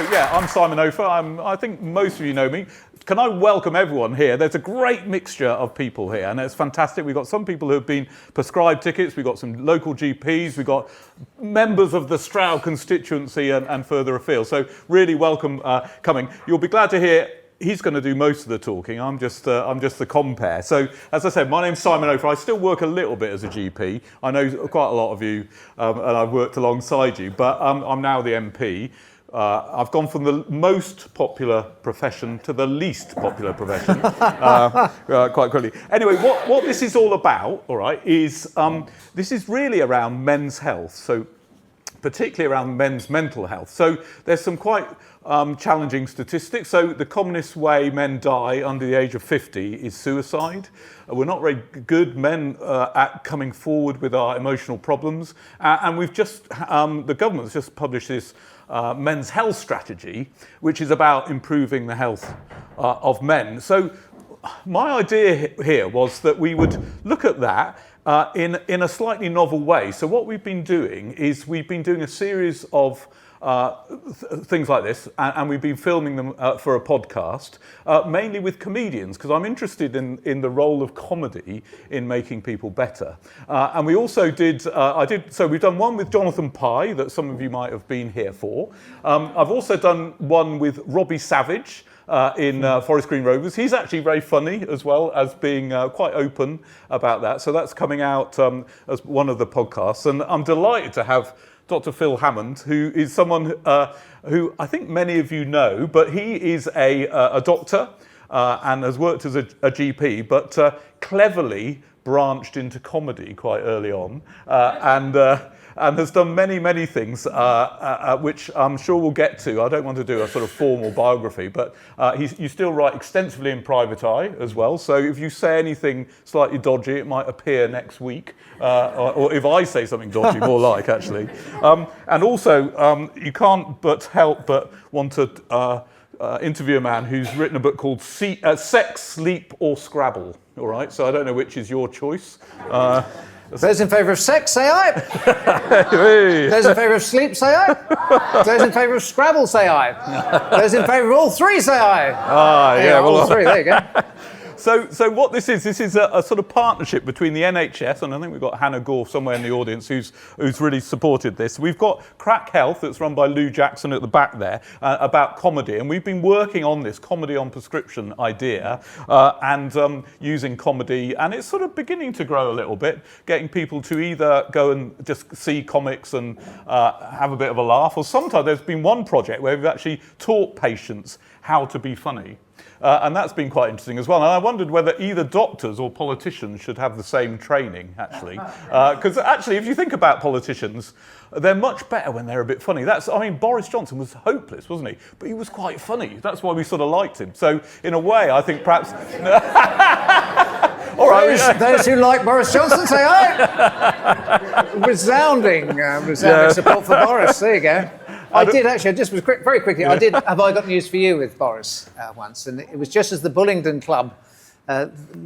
I'm Simon Ofer. I think most of you know me. Can I welcome everyone here? There's a great mixture of people here, and it's fantastic. We've got some people who have been prescribed tickets. We've got some local GPs. We've got members of the Stroud constituency and further afield. So really welcome coming. You'll be glad to hear he's going to do most of the talking. I'm just the compere. So, as I said, my name's Simon Ofer. I still work a little bit as a GP. I know quite a lot of you, and I've worked alongside you, but I'm now the MP. I've gone from the most popular profession to the least popular profession quite quickly. Anyway, what this is all about, all right, is this is really around men's health. So, particularly around men's mental health. So there's some quite challenging statistics. So the commonest way men die under the age of 50 is suicide. We're not very good men at coming forward with our emotional problems. And we've just, the government's just published this men's health strategy, which is about improving the health of men. So my idea here was that we would look at that in a slightly novel way. So what we've been doing is we've been doing a series of things like this, and we've been filming them for a podcast, mainly with comedians, because I'm interested in the role of comedy in making people better. And we also did, so we've done one with Jonathan Pye that some of you might have been here for. I've also done one with Robbie Savage, in Forest Green Rovers. He's actually very funny as well as being quite open about that. So that's coming out as one of the podcasts. And I'm delighted to have Dr. Phil Hammond, who is someone who I think many of you know, but he is a doctor and has worked as a GP, but cleverly branched into comedy quite early on. And has done many things, which I'm sure we'll get to. I don't want to do a sort of formal biography, but you still write extensively in Private Eye as well. So if you say anything slightly dodgy, it might appear next week. Or if I say something dodgy, more like, actually. And also, you can't help but want to interview a man who's written a book called Sex, Sleep or Scrabble. All right, so I don't know which is your choice. Those in favour of sex, say aye. Those in favour of sleep, say aye. Those in favour of Scrabble, say aye. Those in favour of all three, say aye. All three, there you go. So what this is a sort of partnership between the NHS, and I think we've got Hannah Gore somewhere in the audience who's really supported this. We've got Crack Health, that's run by Lou Jackson at the back there, about comedy. And we've been working on this comedy on prescription idea and using comedy. And it's sort of beginning to grow a little bit, getting people to either go and just see comics and have a bit of a laugh, or sometimes there's been one project where we've actually taught patients how to be funny. And that's been quite interesting as well. And I wondered whether either doctors or politicians should have the same training, actually. Because actually, if you think about politicians, they're much better when they're a bit funny. Boris Johnson was hopeless, wasn't he? But he was quite funny. That's why we sort of liked him. So in a way, I think perhaps... All right, those who like Boris Johnson, say aye. Resounding support for Boris. There you go. I did actually, very quickly, I did Have I Got News for You with Boris once, and it was just as the Bullingdon Club,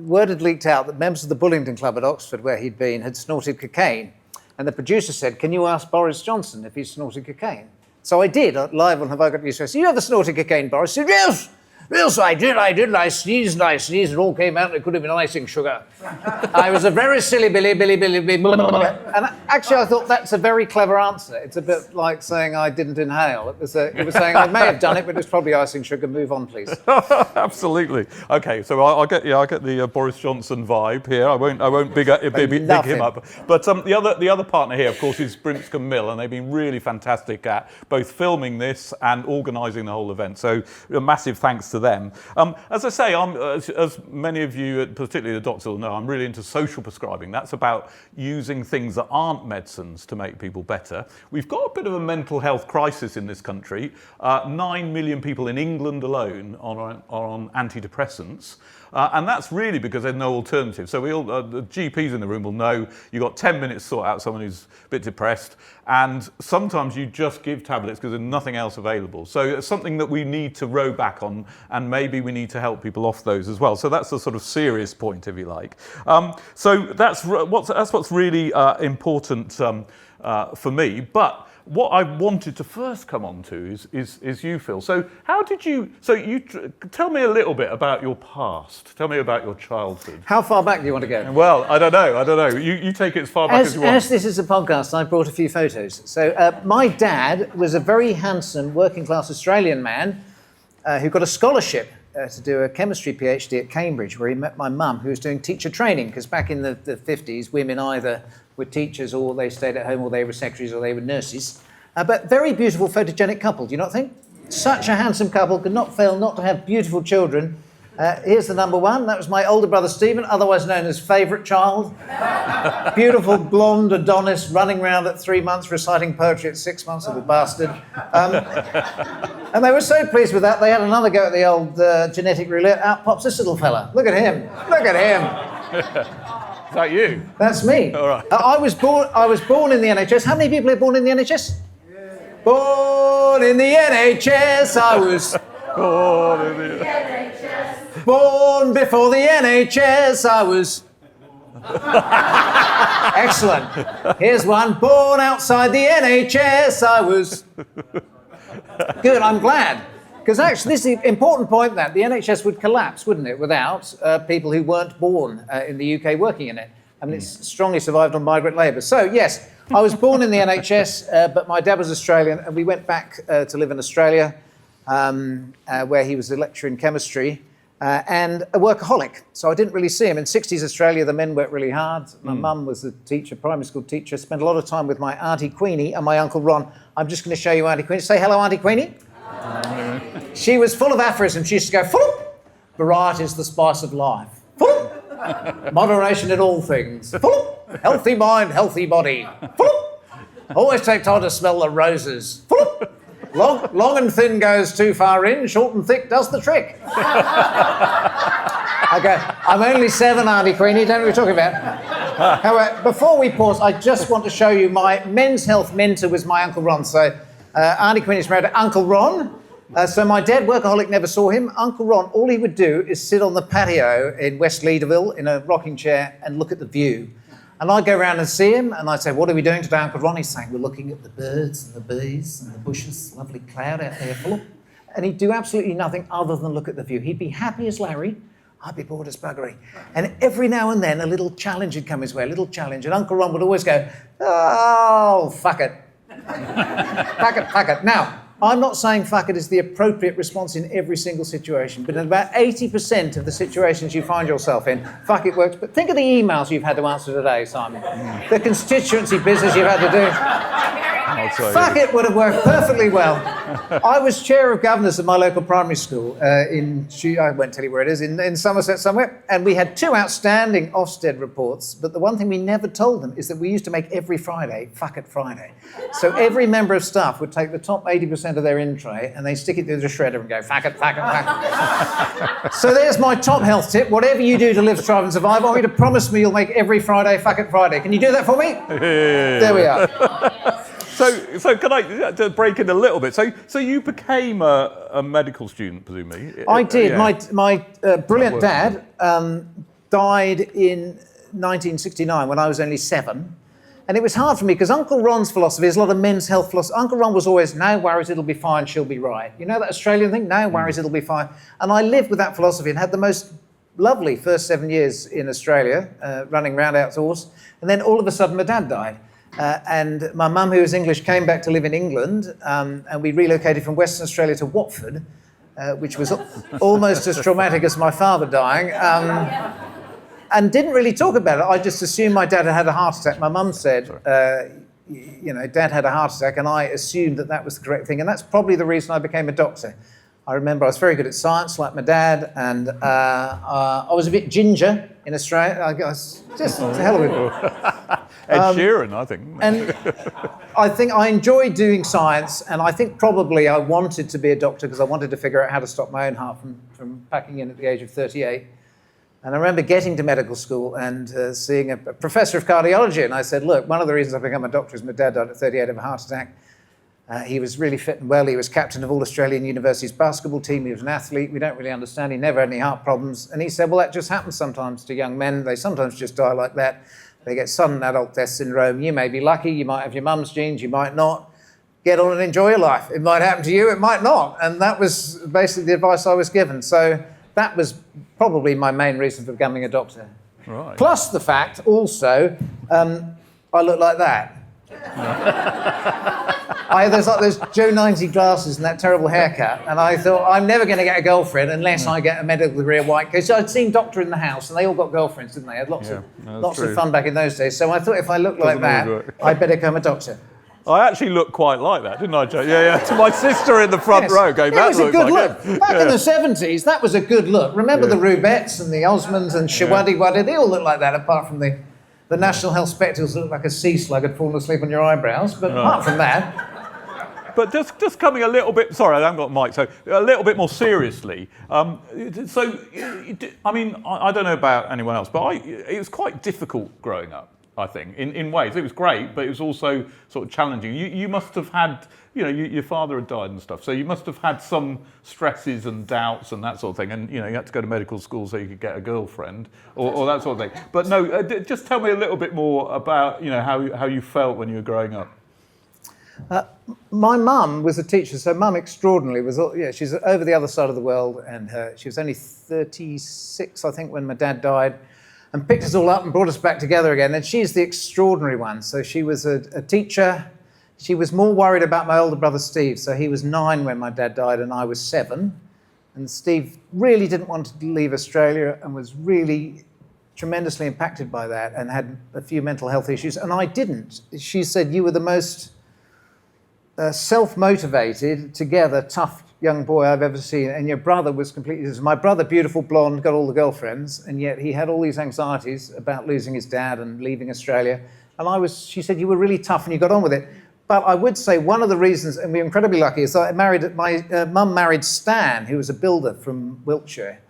word had leaked out that members of the Bullingdon Club at Oxford, where he'd been, had snorted cocaine. And the producer said, can you ask Boris Johnson if he's snorted cocaine? So I did, live on Have I Got News for You. I said, you ever snorted cocaine, Boris? He said, yes. Yes, I did. I sneezed, and it all came out, and it could have been icing sugar. I was a very silly Billy. And actually, I thought that's a very clever answer. It's a bit like saying I didn't inhale. It was saying I may have done it, but it's probably icing sugar. Move on, please. Absolutely. Okay, so I get the Boris Johnson vibe here. I won't big him up. But the other partner here, of course, is Brimscombe Mill, and they've been really fantastic at both filming this and organising the whole event. So a massive thanks to them. As I say, as many of you, particularly the doctors, will know, I'm really into social prescribing. That's about using things that aren't medicines to make people better. We've got a bit of a mental health crisis in this country. 9 million people in England alone are on antidepressants. And that's really because there's no alternative. So the GPs in the room will know you've got 10 minutes to sort out someone who's a bit depressed, and sometimes you just give tablets because there's nothing else available. So it's something that we need to row back on, and maybe we need to help people off those as well. So that's a sort of serious point, if you like. So that's what's really important for me. But what I wanted to first come on to is you, Phil. So how did you? Tell me a little bit about your past. Tell me about your childhood. How far back do you want to go? Well, I don't know. You take it as far back as you want. As this is a podcast, I brought a few photos. So my dad was a very handsome working-class Australian man who got a scholarship to do a chemistry PhD at Cambridge, where he met my mum, who was doing teacher training, because back in the 50s, women either were teachers or they stayed at home or they were secretaries or they were nurses. But very beautiful photogenic couple, do you not think? Such a handsome couple, could not fail not to have beautiful children. Here's the number one. That was my older brother Stephen, otherwise known as favourite child. Beautiful blonde Adonis running around at 3 months reciting poetry at 6 months, little bastard. And they were so pleased with that, they had another go at the old genetic roulette. Out pops this little fella. Look at him. Look at him. Is that you? That's me. All right. I was born in the NHS. How many people are born in the NHS? Yeah. Born in the NHS. I was born in the NHS. Born before the NHS. I was. Excellent. Here's one. Born outside the NHS. I was. Good. I'm glad. Because actually, this is an important point that the NHS would collapse, wouldn't it, without people who weren't born in the UK working in it. I mean, it's strongly survived on migrant labour. So, yes, I was born in the NHS, but my dad was Australian, and we went back to live in Australia, where he was a lecturer in chemistry and a workaholic. So I didn't really see him. In 60s Australia, the men worked really hard. My mum was a teacher, primary school teacher, spent a lot of time with my Auntie Queenie and my Uncle Ron. I'm just going to show you Auntie Queenie. Say hello, Auntie Queenie. She was full of aphorisms. She used to go, full. Variety is the spice of life. Full. Moderation in all things. Full. Healthy mind, healthy body. Full. Always take time to smell the roses. Full. Long and thin goes too far in. Short and thick does the trick. Okay, I'm only 7, Auntie Queenie. Don't know what we're talking about. However, before we pause, I just want to show you my men's health mentor was my Uncle Ron. So Auntie Queenie's married to Uncle Ron. So my dad, workaholic, never saw him. Uncle Ron, all he would do is sit on the patio in West Leederville in a rocking chair and look at the view. And I'd go around and see him, and I'd say, what are we doing today, Uncle Ron? He's saying, we're looking at the birds and the bees and the bushes, lovely cloud out there full. And he'd do absolutely nothing other than look at the view. He'd be happy as Larry. I'd be bored as buggery. And every now and then, a little challenge would come his way, a little challenge. And Uncle Ron would always go, oh, fuck it. Fuck it. Now, I'm not saying fuck it is the appropriate response in every single situation, but in about 80% of the situations you find yourself in, fuck it works. But think of the emails you've had to answer today, Simon. The constituency business you've had to do. Fuck it would have worked perfectly well. I was chair of governors at my local primary school I won't tell you where it is, in Somerset somewhere, and we had 2 outstanding Ofsted reports, but the one thing we never told them is that we used to make every Friday Fuck It Friday. So every member of staff would take the top 80% of their in tray and they stick it through the shredder and go, fuck it, fuck it, fuck it. So there's my top health tip. Whatever you do to live, strive and survive, I want you to promise me you'll make every Friday Fuck It Friday. Can you do that for me? Yeah. There we are. So can I to break in a little bit? So you became a medical student, presumably? I did. Yeah. My brilliant dad died in 1969 when I was only 7. And it was hard for me because Uncle Ron's philosophy is a lot of men's health philosophy. Uncle Ron was always, no worries, it'll be fine, she'll be right. You know that Australian thing? No worries, it'll be fine. And I lived with that philosophy and had the most lovely first 7 years in Australia, running around outdoors. And then all of a sudden my dad died. And my mum, who was English, came back to live in England, and we relocated from Western Australia to Watford, which was almost as traumatic as my father dying, and didn't really talk about it. I just assumed my dad had had a heart attack. My mum said, Dad had a heart attack, and I assumed that was the correct thing, and that's probably the reason I became a doctor. I remember I was very good at science, like my dad, and I was a bit ginger in Australia. I was just a hell of a Ed Sheeran, I think. And I think I enjoyed doing science, and I think probably I wanted to be a doctor because I wanted to figure out how to stop my own heart from packing in at the age of 38. And I remember getting to medical school and seeing a professor of cardiology, and I said, look, one of the reasons I've become a doctor is my dad died at 38 of a heart attack. He was really fit and well. He was captain of All Australian University's basketball team. He was an athlete. We don't really understand. He never had any heart problems. And he said, well, that just happens sometimes to young men. They sometimes just die like that. They get sudden adult death syndrome. You may be lucky. You might have your mum's genes. You might not. get on and enjoy your life. It might happen to you, it might not. And that was basically the advice I was given. So that was probably my main reason for becoming a doctor. Right. Plus the fact also, I look like that. I had those Joe 90 glasses and that terrible haircut, and I thought, I'm never going to get a girlfriend unless I get a medical degree of white coat. So I'd seen Doctor in the House, and they all got girlfriends, didn't they? Had lots of fun back in those days. So I thought if I looked like that, I'd better become a doctor. I actually looked quite like that, didn't I, Joe? Yeah. To my sister in the front row going, that was a good look. Him. Back in the 70s, that was a good look. Remember the Rubettes and the Osmonds and Shawadi Wadi? They all looked like that, apart from the National Health spectacles that looked like a sea slug had fallen asleep on your eyebrows. But apart from that... But just coming a little bit, sorry, I haven't got a mic, so a little bit more seriously. I mean, I don't know about anyone else, but it was quite difficult growing up, I think, in ways. It was great, but it was also sort of challenging. You must have had, your father had died and stuff, so you must have had some stresses and doubts and that sort of thing, and, you had to go to medical school so you could get a girlfriend or that sort of thing. But no, just tell me a little bit more about, how you felt when you were growing up. My mum was a teacher, so Mum extraordinarily she's over the other side of the world, and she was only 36, I think, when my dad died, and picked us all up and brought us back together again. And she's the extraordinary one. So she was a teacher. She was more worried about my older brother Steve. So he was 9 when my dad died, and I was 7. And Steve really didn't want to leave Australia and was really tremendously impacted by that and had a few mental health issues. And I didn't. She said, you were the most self-motivated, together, tough young boy I've ever seen, and your brother was completely... My brother, beautiful blonde, got all the girlfriends, and yet he had all these anxieties about losing his dad and leaving Australia. And she said, you were really tough and you got on with it. But I would say one of the reasons, and we were incredibly lucky, is that my mum married Stan, who was a builder from Wiltshire,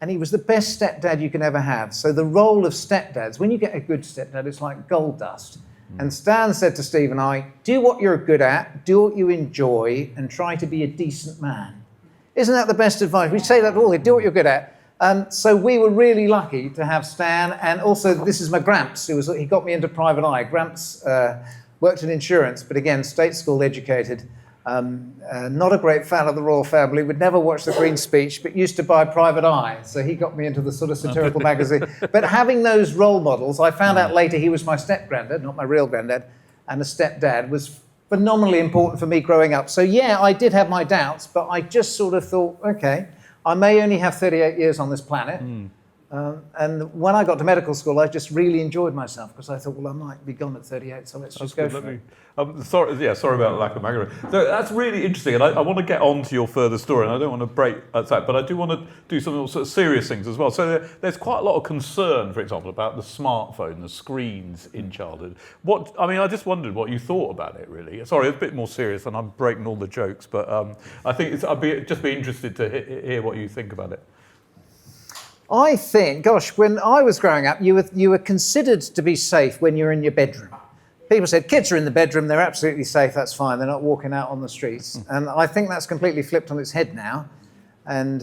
and he was the best stepdad you can ever have. So the role of stepdads, when you get a good stepdad, it's like gold dust. And Stan said to Steve and I, do what you're good at, do what you enjoy, and try to be a decent man. Isn't that the best advice? We say that all, do what you're good at. So we were really lucky to have Stan, and also this is my Gramps, he got me into private eye. Gramps worked in insurance, but again, state school educated. Not a great fan of the royal family, would never watch the Queen's speech, but used to buy Private Eye. So he got me into the sort of satirical magazine. But having those role models, I found out later he was my step-granddad, not my real granddad, and a stepdad was phenomenally important for me growing up. So yeah, I did have my doubts, but I just sort of thought, okay, I may only have 38 years on this planet. And when I got to medical school, I just really enjoyed myself because I thought, well, I might be gone at 38, so let's just go for it. Sorry about the lack of microphone. So that's really interesting, and I want to get on to your further story, and I don't want to break that, but I do want to do some sort of serious things as well. So there's quite a lot of concern, for example, about the smartphone, the screens in childhood. I just wondered what you thought about it, really. Sorry, it's a bit more serious, and I'm breaking all the jokes, but I think I'd be interested to hear what you think about it. I think, gosh, when I was growing up, you were considered to be safe when you're in your bedroom. People said, kids are in the bedroom, they're absolutely safe, that's fine, they're not walking out on the streets. And I think that's completely flipped on its head now. And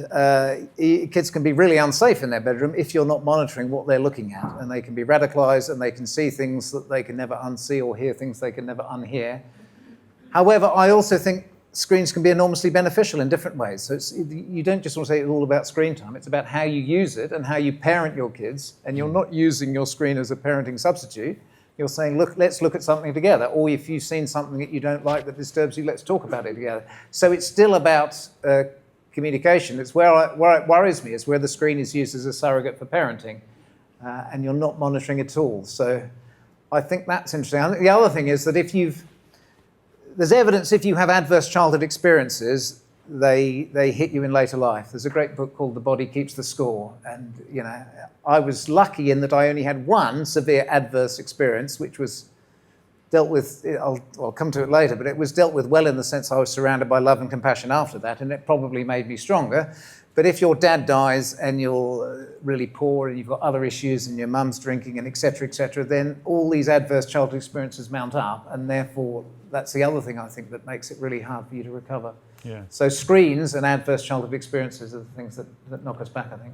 kids can be really unsafe in their bedroom if you're not monitoring what they're looking at. And they can be radicalised and they can see things that they can never unsee or hear things they can never unhear. However, I also think screens can be enormously beneficial in different ways. So you don't just want to say it's all about screen time. It's about how you use it and how you parent your kids. And you're not using your screen as a parenting substitute. You're saying, look, let's look at something together. Or if you've seen something that you don't like that disturbs you, let's talk about it together. So it's still about communication. It's where it worries me, is where the screen is used as a surrogate for parenting. And you're not monitoring at all. So I think that's interesting. I think the other thing is that there's evidence if you have adverse childhood experiences, they hit you in later life. There's a great book called The Body Keeps the Score. And, I was lucky in that I only had one severe adverse experience, which was dealt with, I'll come to it later, but it was dealt with well in the sense I was surrounded by love and compassion after that, and it probably made me stronger. But if your dad dies and you're really poor and you've got other issues and your mum's drinking and et cetera, then all these adverse childhood experiences mount up, and therefore that's the other thing I think that makes it really hard for you to recover. Yeah. So screens and adverse childhood experiences are the things that knock us back, I think.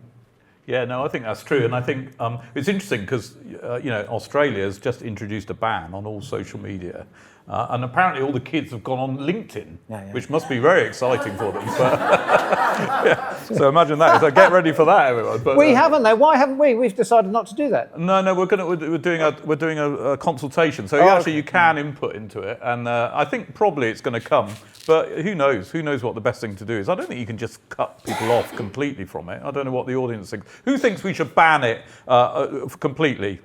Yeah, no, I think that's true. And I think it's interesting because, Australia has just introduced a ban on all social media. And apparently all the kids have gone on LinkedIn, Yeah. which must be very exciting for them. Yeah. So imagine that. So get ready for that, everyone. But, We haven't, though. Why haven't we? We've decided not to do that. No, we're doing a consultation. So you can input into it, and I think probably it's going to come. But who knows? Who knows what the best thing to do is? I don't think you can just cut people off completely from it. I don't know what the audience thinks. Who thinks we should ban it completely?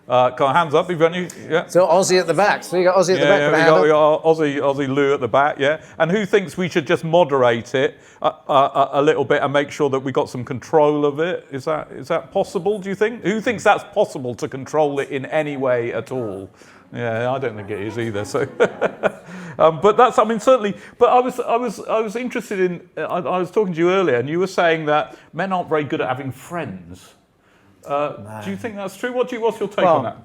Hands up, yeah. So Aussie at the back. So you got Aussie at the back. Yeah, we got Aussie Lou at the back, yeah. And who thinks we should just moderate it a little bit and make sure that we got some control of it? Is that possible, do you think? Who thinks that's possible to control it in any way at all? Yeah, I don't think it is either. So, but that's, I mean, certainly. But I was interested in. I was talking to you earlier, and you were saying that men aren't very good at having friends. Do you think that's true? What's your take on that?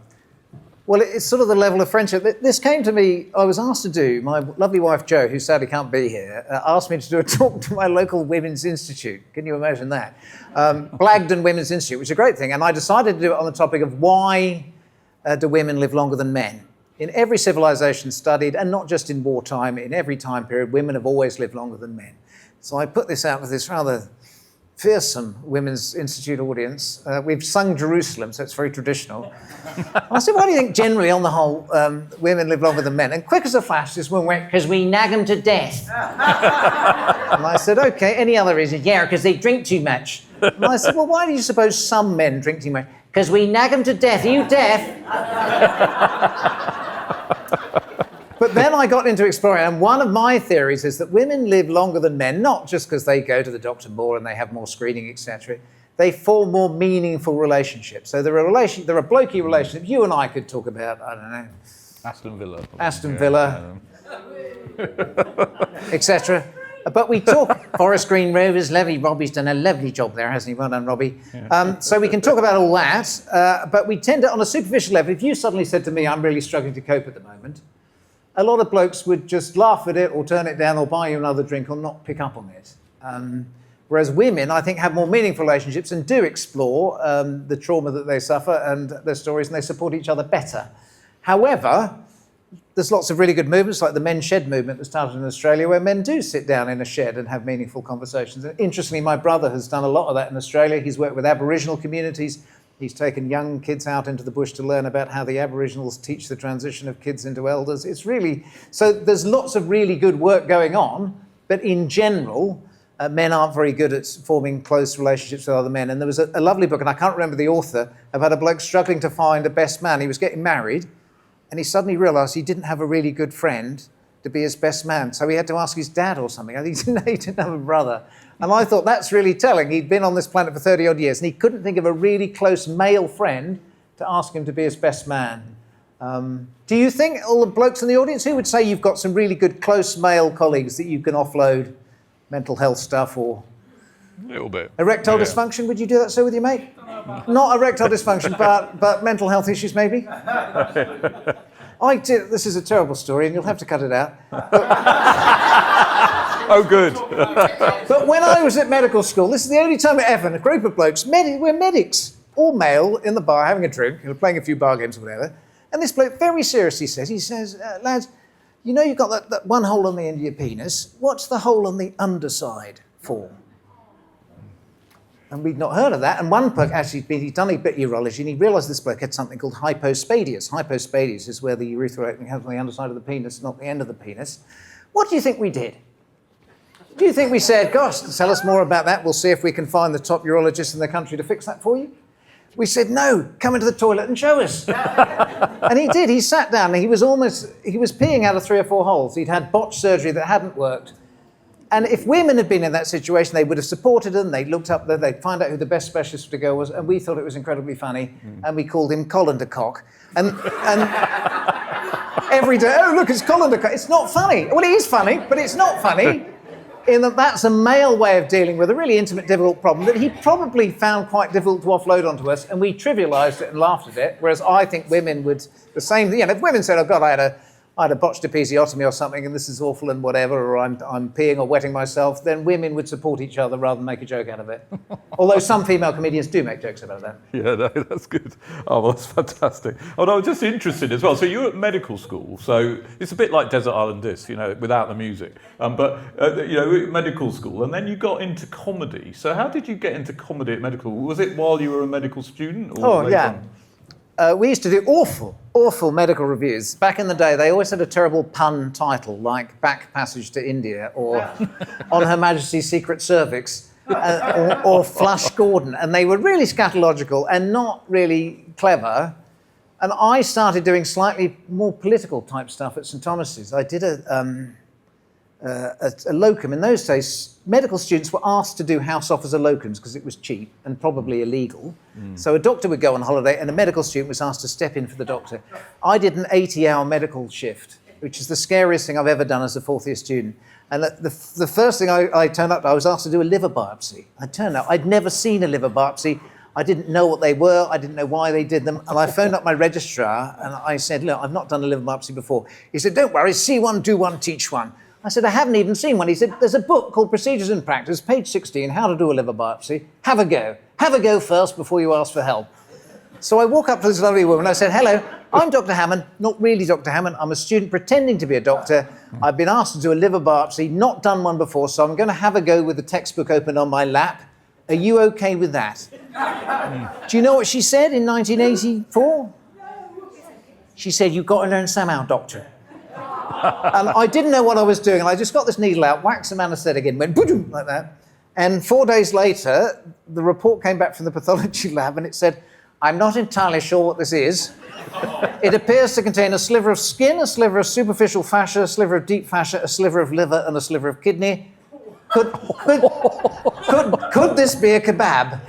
Well, it's sort of the level of friendship. This came to me, I was asked to do, my lovely wife Jo, who sadly can't be here, asked me to do a talk to my local Women's Institute. Can you imagine that? Blagdon Women's Institute, which is a great thing. And I decided to do it on the topic of why do women live longer than men? In every civilization studied, and not just in wartime, in every time period, women have always lived longer than men. So I put this out with this rather fearsome Women's Institute audience. We've sung Jerusalem, so it's very traditional. I said, why do you think generally, on the whole, women live longer than men? And quick as a flash, this woman went, because we nag them to death. And I said, OK, any other reason? Yeah, because they drink too much. And I said, well, why do you suppose some men drink too much? Because we nag them to death. Are you deaf? But then I got into exploring, and one of my theories is that women live longer than men, not just because they go to the doctor more and they have more screening, etc. They form more meaningful relationships. So there are blokey relationships. You and I could talk about, I don't know, Aston Villa, etc. But we talk Forest Green Rovers, Robbie's done a lovely job there, hasn't he? Well done, Robbie. So we can talk about all that, but we tend to, on a superficial level, if you suddenly said to me, I'm really struggling to cope at the moment, a lot of blokes would just laugh at it or turn it down or buy you another drink or not pick up on it. Whereas women, I think, have more meaningful relationships and do explore the trauma that they suffer and their stories, and they support each other better. However, there's lots of really good movements, like the men's shed movement that started in Australia, where men do sit down in a shed and have meaningful conversations. And interestingly, my brother has done a lot of that in Australia. He's worked with Aboriginal communities. He's taken young kids out into the bush to learn about how the Aboriginals teach the transition of kids into elders. It's really, so there's lots of really good work going on, but in general, men aren't very good at forming close relationships with other men. And there was a lovely book, and I can't remember the author, about a bloke struggling to find a best man. He was getting married, and he suddenly realised he didn't have a really good friend to be his best man. So he had to ask his dad or something. I think he didn't have a brother. And I thought that's really telling. He'd been on this planet for 30 odd years and he couldn't think of a really close male friend to ask him to be his best man. Do you think, all the blokes in the audience, who would say you've got some really good close male colleagues that you can offload mental health stuff or a little bit erectile dysfunction? Would you do that so with your mate? Not erectile dysfunction, but mental health issues maybe? I did. This is a terrible story and you'll have to cut it out. Oh, good. But when I was at medical school, this is the only time ever, a group of blokes, we're medics, all male, in the bar, having a drink, playing a few bar games or whatever, and this bloke very seriously says, lads, you know you've got that one hole on the end of your penis, what's the hole on the underside for? And we'd not heard of that, and one bloke actually, he'd done a bit of urology, and he realised this bloke had something called hypospadias. Hypospadias is where the urethral opening happens on the underside of the penis, not the end of the penis. What do you think we did? Do you think we said, gosh, tell us more about that, we'll see if we can find the top urologist in the country to fix that for you? We said, no, come into the toilet and show us. And he did, he sat down and he was peeing out of 3 or 4 holes. He'd had botched surgery that hadn't worked. And if women had been in that situation, they would have supported him, they'd looked up there, they'd find out who the best specialist to go was, and we thought it was incredibly funny, and we called him Colander Cock. And every day, oh, look, it's Colander Cock. It's not funny. Well, it is funny, but it's not funny. In that that's a male way of dealing with a really intimate, difficult problem that he probably found quite difficult to offload onto us, and we trivialised it and laughed at it, whereas I think women would, the same, if women said, oh God, I had a I had a botched episiotomy or something and this is awful and whatever, or I'm peeing or wetting myself, then women would support each other rather than make a joke out of it. Although some female comedians do make jokes about that. Yeah, no, that's good. Oh, well, that's fantastic. Oh, no, I was just interested as well. So you're at medical school, so it's a bit like Desert Island Disc, without the music. Medical school, and then you got into comedy. So how did you get into comedy at medical school? Was it while you were a medical student? Or later on? We used to do awful medical reviews. Back in the day, they always had a terrible pun title, like Back Passage to India, or On Her Majesty's Secret Cervix, or Flush Gordon. And they were really scatological and not really clever. And I started doing slightly more political type stuff at St Thomas's. I did a locum. In those days, medical students were asked to do house offers of locums because it was cheap and probably illegal. So a doctor would go on holiday and a medical student was asked to step in for the doctor. I did an 80-hour medical shift, which is the scariest thing I've ever done as a fourth-year student. And the first thing I turned up to, I was asked to do a liver biopsy. I turned out I'd never seen a liver biopsy. I didn't know what they were. I didn't know why they did them. And I phoned up my registrar and I said, look, I've not done a liver biopsy before. He said, don't worry, see one, do one, teach one. I said, I haven't even seen one. He said, there's a book called Procedures in Practice, page 16, How to Do a Liver Biopsy. Have a go. Have a go first before you ask for help. So I walk up to this lovely woman. I said, hello, I'm Dr. Hammond. Not really Dr. Hammond. I'm a student pretending to be a doctor. I've been asked to do a liver biopsy, not done one before, so I'm going to have a go with the textbook open on my lap. Are you okay with that? Do you know what she said in 1984? She said, you've got to learn somehow, doctor. And I didn't know what I was doing, and I just got this needle out, whacked some anaesthetic in, went boom like that. And 4 days later, the report came back from the pathology lab, and it said, I'm not entirely sure what this is. It appears to contain a sliver of skin, a sliver of superficial fascia, a sliver of deep fascia, a sliver of liver, and a sliver of kidney. Could this be a kebab?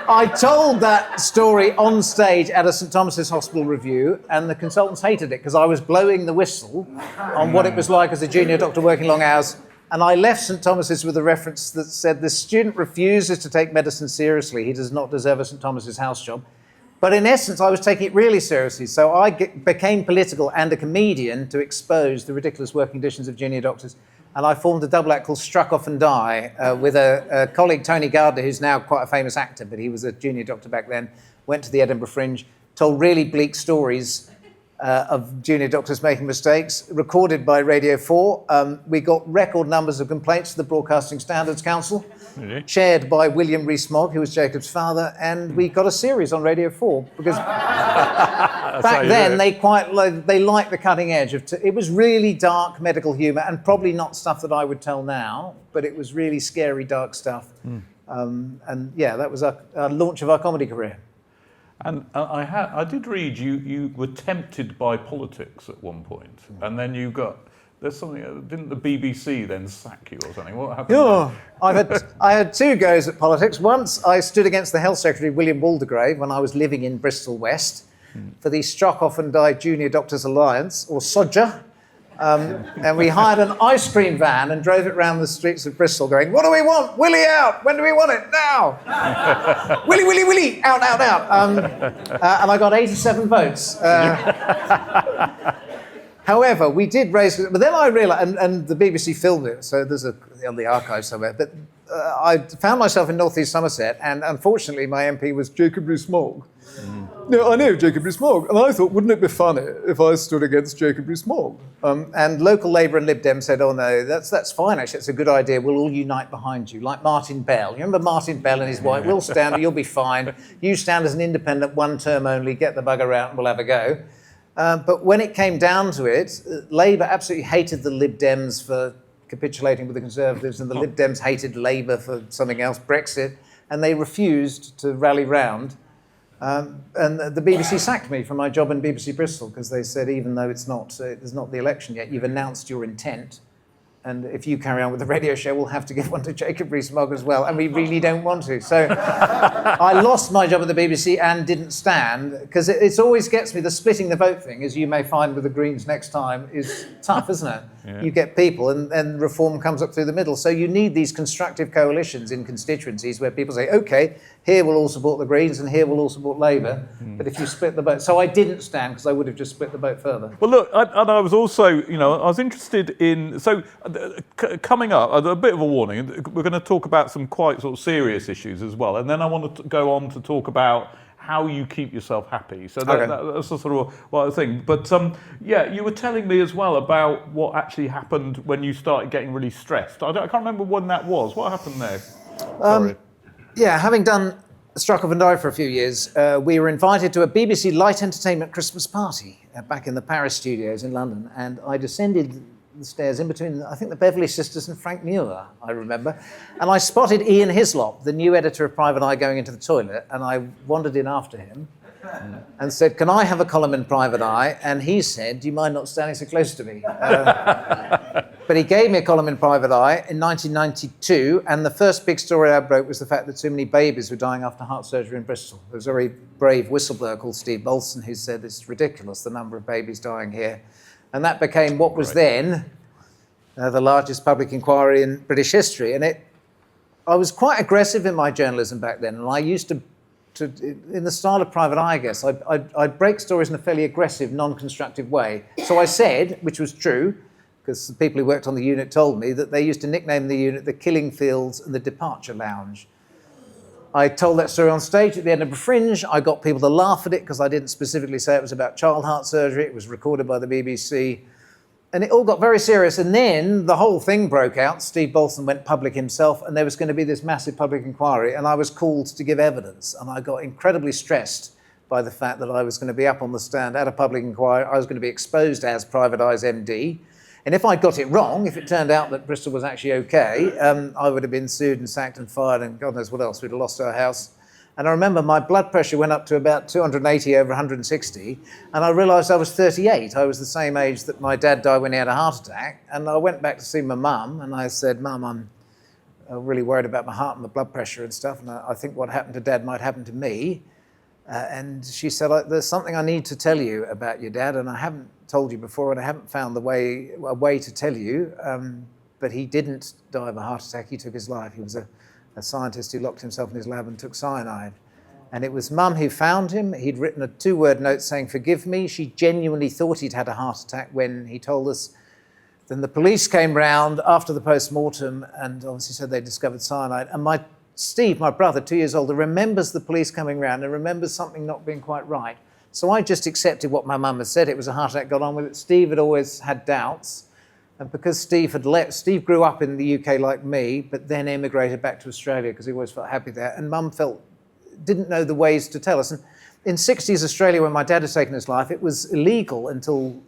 I told that story on stage at a St Thomas's Hospital review, and the consultants hated it because I was blowing the whistle on what it was like as a junior doctor working long hours. And I left St Thomas's with a reference that said, this student refuses to take medicine seriously. He does not deserve a St Thomas's house job. But in essence, I was taking it really seriously. So I became political and a comedian to expose the ridiculous working conditions of junior doctors. And I formed a double act called Struck Off and Die with a colleague, Tony Gardner, who's now quite a famous actor, but he was a junior doctor back then, went to the Edinburgh Fringe, told really bleak stories of junior doctors making mistakes, recorded by Radio 4. We got record numbers of complaints to the Broadcasting Standards Council, chaired by William Rees-Mogg, who was Jacob's father, and we got a series on Radio 4 because back then they liked the cutting edge of. It was really dark medical humour and probably not stuff that I would tell now, but it was really scary, dark stuff. That was our launch of our comedy career. And I did read you were tempted by politics at one point, and then there's something. Didn't the BBC then sack you or something? What happened? Oh, I had two goes at politics. Once I stood against the Health Secretary William Waldegrave when I was living in Bristol West for the Struck Off and Die Junior Doctors Alliance, or SODJA. And we hired an ice cream van and drove it around the streets of Bristol going, what do we want? Willie out! When do we want it? Now! Willie, Willie, Willie! Out, out, out! And I got 87 votes. However, we did raise... But then I realised, and the BBC filmed it, so there's on the archive somewhere, but I found myself in North East Somerset, and unfortunately my MP was Jacob Rees-Mogg. No, I know Jacob Rees-Mogg, and I thought, wouldn't it be funny if I stood against Jacob Rees-Mogg? And local Labour and Lib Dem said, oh no, that's fine actually, it's a good idea, we'll all unite behind you, like Martin Bell. You remember Martin Bell and his wife? We'll stand, you'll be fine. You stand as an independent, one term only, get the bugger out and we'll have a go. But when it came down to it, Labour absolutely hated the Lib Dems for capitulating with the Conservatives, and the Lib Dems hated Labour for something else, Brexit, and they refused to rally round. And the BBC sacked me from my job in BBC Bristol because they said, even though there's not the election yet, you've announced your intent. And if you carry on with the radio show, we'll have to give one to Jacob Rees-Mogg as well, and we really don't want to. So I lost my job at the BBC and didn't stand, because it always gets me, the splitting the vote thing, as you may find with the Greens next time, is tough, isn't it? Yeah. You get people and reform comes up through the middle. So you need these constructive coalitions in constituencies where people say, OK, here we'll all support the Greens and here we'll all support Labour. But if you split the vote... So I didn't stand because I would have just split the vote further. Well, look, I was also, I was interested in... So coming up, a bit of a warning, we're going to talk about some quite sort of serious issues as well. And then I want to go on to talk about how you keep yourself happy. So that's the sort of thing. But you were telling me as well about what actually happened when you started getting really stressed. I can't remember when that was. What happened there? Sorry. Having done Struck Off and Die for a few years, we were invited to a BBC light entertainment Christmas party back in the Paris studios in London. And I descended the stairs in between, I think, the Beverley Sisters and Frank Muir, I remember. And I spotted Ian Hislop, the new editor of Private Eye, going into the toilet, and I wandered in after him and said, can I have a column in Private Eye? And he said, do you mind not standing so close to me? But he gave me a column in Private Eye in 1992, and the first big story I broke was the fact that so many babies were dying after heart surgery in Bristol. There was a very brave whistleblower called Steve Bolson who said, it's ridiculous, the number of babies dying here. And that became what was then the largest public inquiry in British history. And I was quite aggressive in my journalism back then, and I used to in the style of Private Eye, I guess, I'd break stories in a fairly aggressive, non-constructive way. So I said, which was true, because the people who worked on the unit told me, that they used to nickname the unit the Killing Fields and the Departure Lounge. I told that story on stage at the end of a Fringe. I got people to laugh at it because I didn't specifically say it was about child heart surgery. It was recorded by the BBC. And it all got very serious. And then the whole thing broke out. Steve Bolson went public himself, and there was going to be this massive public inquiry, and I was called to give evidence. And I got incredibly stressed by the fact that I was going to be up on the stand at a public inquiry. I was going to be exposed as Private Eye's MD. And if I got it wrong, if it turned out that Bristol was actually okay, I would have been sued and sacked and fired and God knows what else. We'd have lost our house. And I remember my blood pressure went up to about 280 over 160, and I realised I was 38. I was the same age that my dad died when he had a heart attack. And I went back to see my mum, and I said, Mum, I'm really worried about my heart and my blood pressure and stuff, and I think what happened to Dad might happen to me. And she said, there's something I need to tell you about your dad, and I haven't told you before, and I haven't found a way to tell you, but he didn't die of a heart attack. He took his life. He was a scientist who locked himself in his lab and took cyanide. And it was Mum who found him. He'd written a 2-word note saying, forgive me. She genuinely thought he'd had a heart attack when he told us. Then the police came round after the post-mortem and obviously said they discovered cyanide. And Steve, my brother, 2 years older, remembers the police coming round and remembers something not being quite right. So I just accepted what my mum had said. It was a heart attack, got on with it. Steve had always had doubts. And because Steve Steve grew up in the UK like me, but then emigrated back to Australia because he always felt happy there. And Mum didn't know the ways to tell us. And in 60s Australia, when my dad had taken his life, it was illegal until,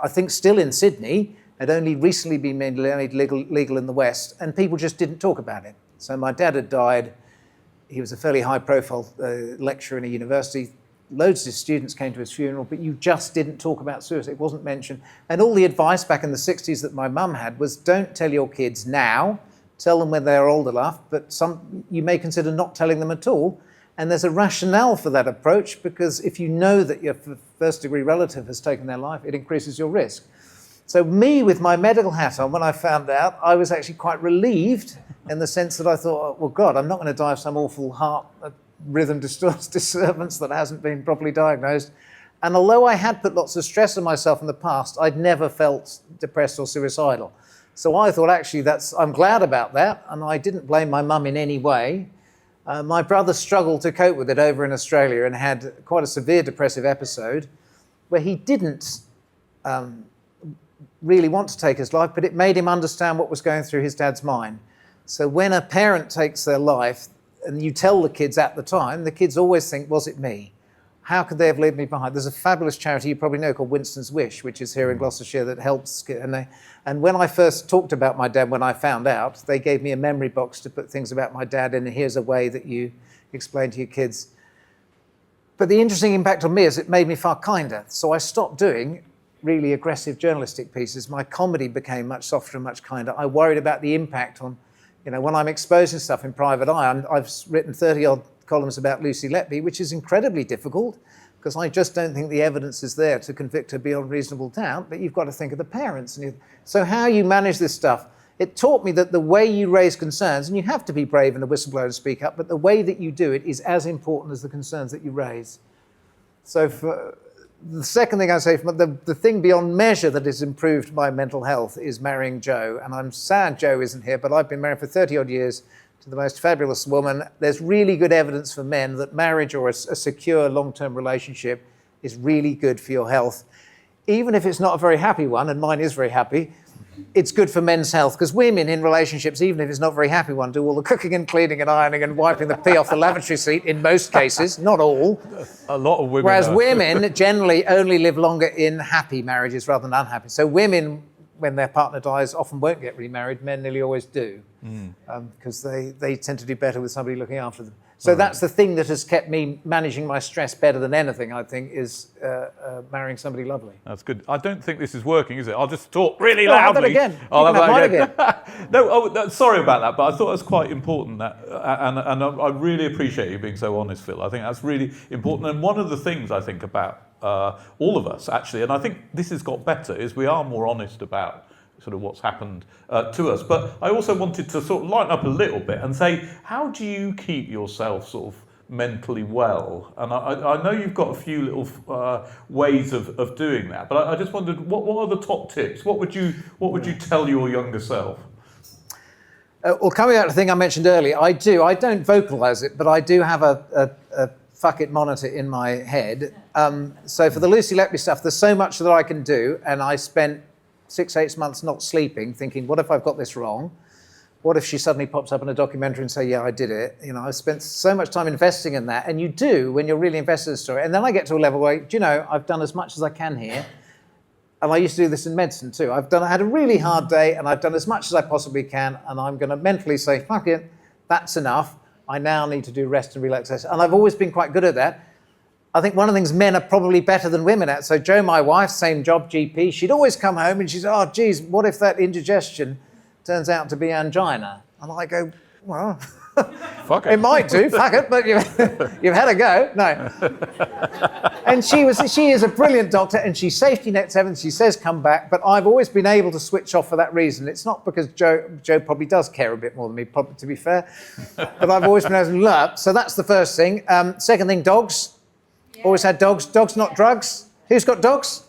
I think still in Sydney, had only recently been made legal in the West, and people just didn't talk about it. So my dad had died. He was a fairly high-profile lecturer in a university. Loads of his students came to his funeral, but you just didn't talk about suicide. It wasn't mentioned. And all the advice back in the 60s that my mum had was don't tell your kids now, tell them when they're old enough, but you may consider not telling them at all. And there's a rationale for that approach, because if you know that your first-degree relative has taken their life, it increases your risk. So me, with my medical hat on, when I found out, I was actually quite relieved in the sense that I thought, well, God, I'm not going to die of some awful heart rhythm disturbance that hasn't been properly diagnosed. And although I had put lots of stress on myself in the past, I'd never felt depressed or suicidal. So I thought, actually, I'm glad about that, and I didn't blame my mum in any way. My brother struggled to cope with it over in Australia and had quite a severe depressive episode where he didn't really want to take his life, but it made him understand what was going through his dad's mind. So when a parent takes their life, and you tell the kids at the time, the kids always think, was it me? How could they have left me behind? There's a fabulous charity you probably know called Winston's Wish, which is here in Gloucestershire, that helps. And when I first talked about my dad, when I found out, they gave me a memory box to put things about my dad in, and here's a way that you explain to your kids. But the interesting impact on me is it made me far kinder. So I stopped doing really aggressive journalistic pieces, my comedy became much softer and much kinder. I worried about the impact on, when I'm exposing stuff in private eye. I've written 30-odd columns about Lucy Letby, which is incredibly difficult because I just don't think the evidence is there to convict her beyond reasonable doubt. But you've got to think of the parents. So how you manage this stuff, it taught me that the way you raise concerns, and you have to be brave and a whistleblower and speak up, but the way that you do it is as important as the concerns that you raise. So for the second thing I say, the thing beyond measure that has improved my mental health is marrying Jo. And I'm sad Jo isn't here, but I've been married for 30-odd years to the most fabulous woman. There's really good evidence for men that marriage or a secure long-term relationship is really good for your health. Even if it's not a very happy one, and mine is very happy, it's good for men's health, because women in relationships, even if it's not a very happy one, do all the cooking and cleaning and ironing and wiping the pee off the lavatory seat in most cases, not all. A lot of women. Whereas women generally only live longer in happy marriages rather than unhappy. So women, when their partner dies, often won't get remarried. Men nearly always do, because they tend to do better with somebody looking after them. So that's the thing that has kept me managing my stress better than anything, I think, is marrying somebody lovely. That's good. I don't think this is working, is it? I'll just talk really loudly. I'll have that again. I'll have mine again. No, sorry about that, but I thought it was quite important, that, and I really appreciate you being so honest, Phil. I think that's really important. And one of the things I think about all of us, actually, and I think this has got better, is we are more honest about sort of what's happened to us. But I also wanted to sort of lighten up a little bit and say, how do you keep yourself sort of mentally well? And I know you've got a few little ways of doing that, but I just wondered, what are the top tips? What would you tell your younger self? Well, coming back to the thing I mentioned earlier, I don't vocalise it, but I do have a fuck it monitor in my head. So for the Lucy Letby stuff, there's so much that I can do, and I spent 6-8 months not sleeping, thinking, what if I've got this wrong? What if she suddenly pops up in a documentary and say, yeah, I did it? I spent so much time investing in that, and you do when you're really invested in a story. And then I get to a level where, I've done as much as I can here. And I used to do this in medicine too. I had a really hard day, and I've done as much as I possibly can, and I'm going to mentally say, fuck it, that's enough. I now need to do rest and relaxation. And I've always been quite good at that. I think one of the things men are probably better than women at. So Jo, my wife, same job, GP, she'd always come home and she'd say, oh, geez, what if that indigestion turns out to be angina? And I go, well, fuck it. It might do, fuck it, but you've had a go. No. And she is a brilliant doctor, and she safety nets everything. She says come back, but I've always been able to switch off for that reason. It's not because Jo probably does care a bit more than me, probably, to be fair, but I've always been able to learn. So that's the first thing. Second thing, dogs. Always had dogs. Dogs, not drugs. Who's got dogs?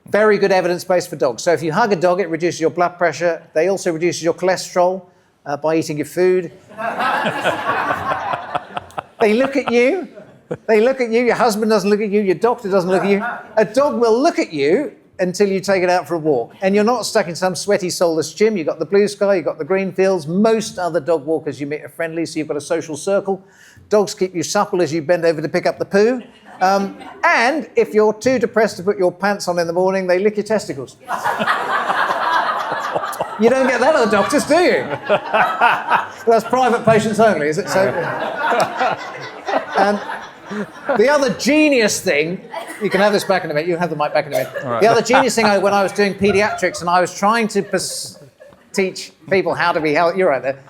Very good evidence base for dogs. So if you hug a dog, it reduces your blood pressure. They also reduce your cholesterol by eating your food. They look at you. Your husband doesn't look at you. Your doctor doesn't look at you. A dog will look at you until you take it out for a walk. And you're not stuck in some sweaty, soulless gym. You've got the blue sky, you've got the green fields. Most other dog walkers you meet are friendly, so you've got a social circle. Dogs keep you supple as you bend over to pick up the poo. And if you're too depressed to put your pants on in the morning, they lick your testicles. You don't get that at the doctors, do you? That's private patients only, is it? So, the other genius thing, you can have this back in a minute, you have the mic back in a minute. Right. The other genius thing, when I was doing paediatrics and I was trying to teach people how to be healthy, you're right there.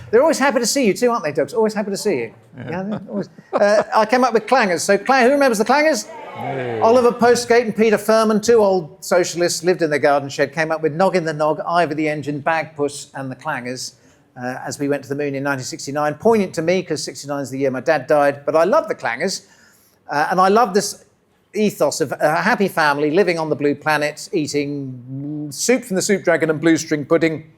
They're always happy to see you too, aren't they, dogs? Always happy to see you. Yeah, always. I came up with clangers. So who remembers the clangers? Hey. Oliver Postgate and Peter Furman, two old socialists, lived in their garden shed, came up with Nog in the Nog, Ivor the Engine, Bag Puss and the clangers as we went to the moon in 1969. Poignant to me because 69 is the year my dad died, but I love the clangers. And I love this ethos of a happy family living on the blue planet, eating soup from the soup dragon and blue string pudding,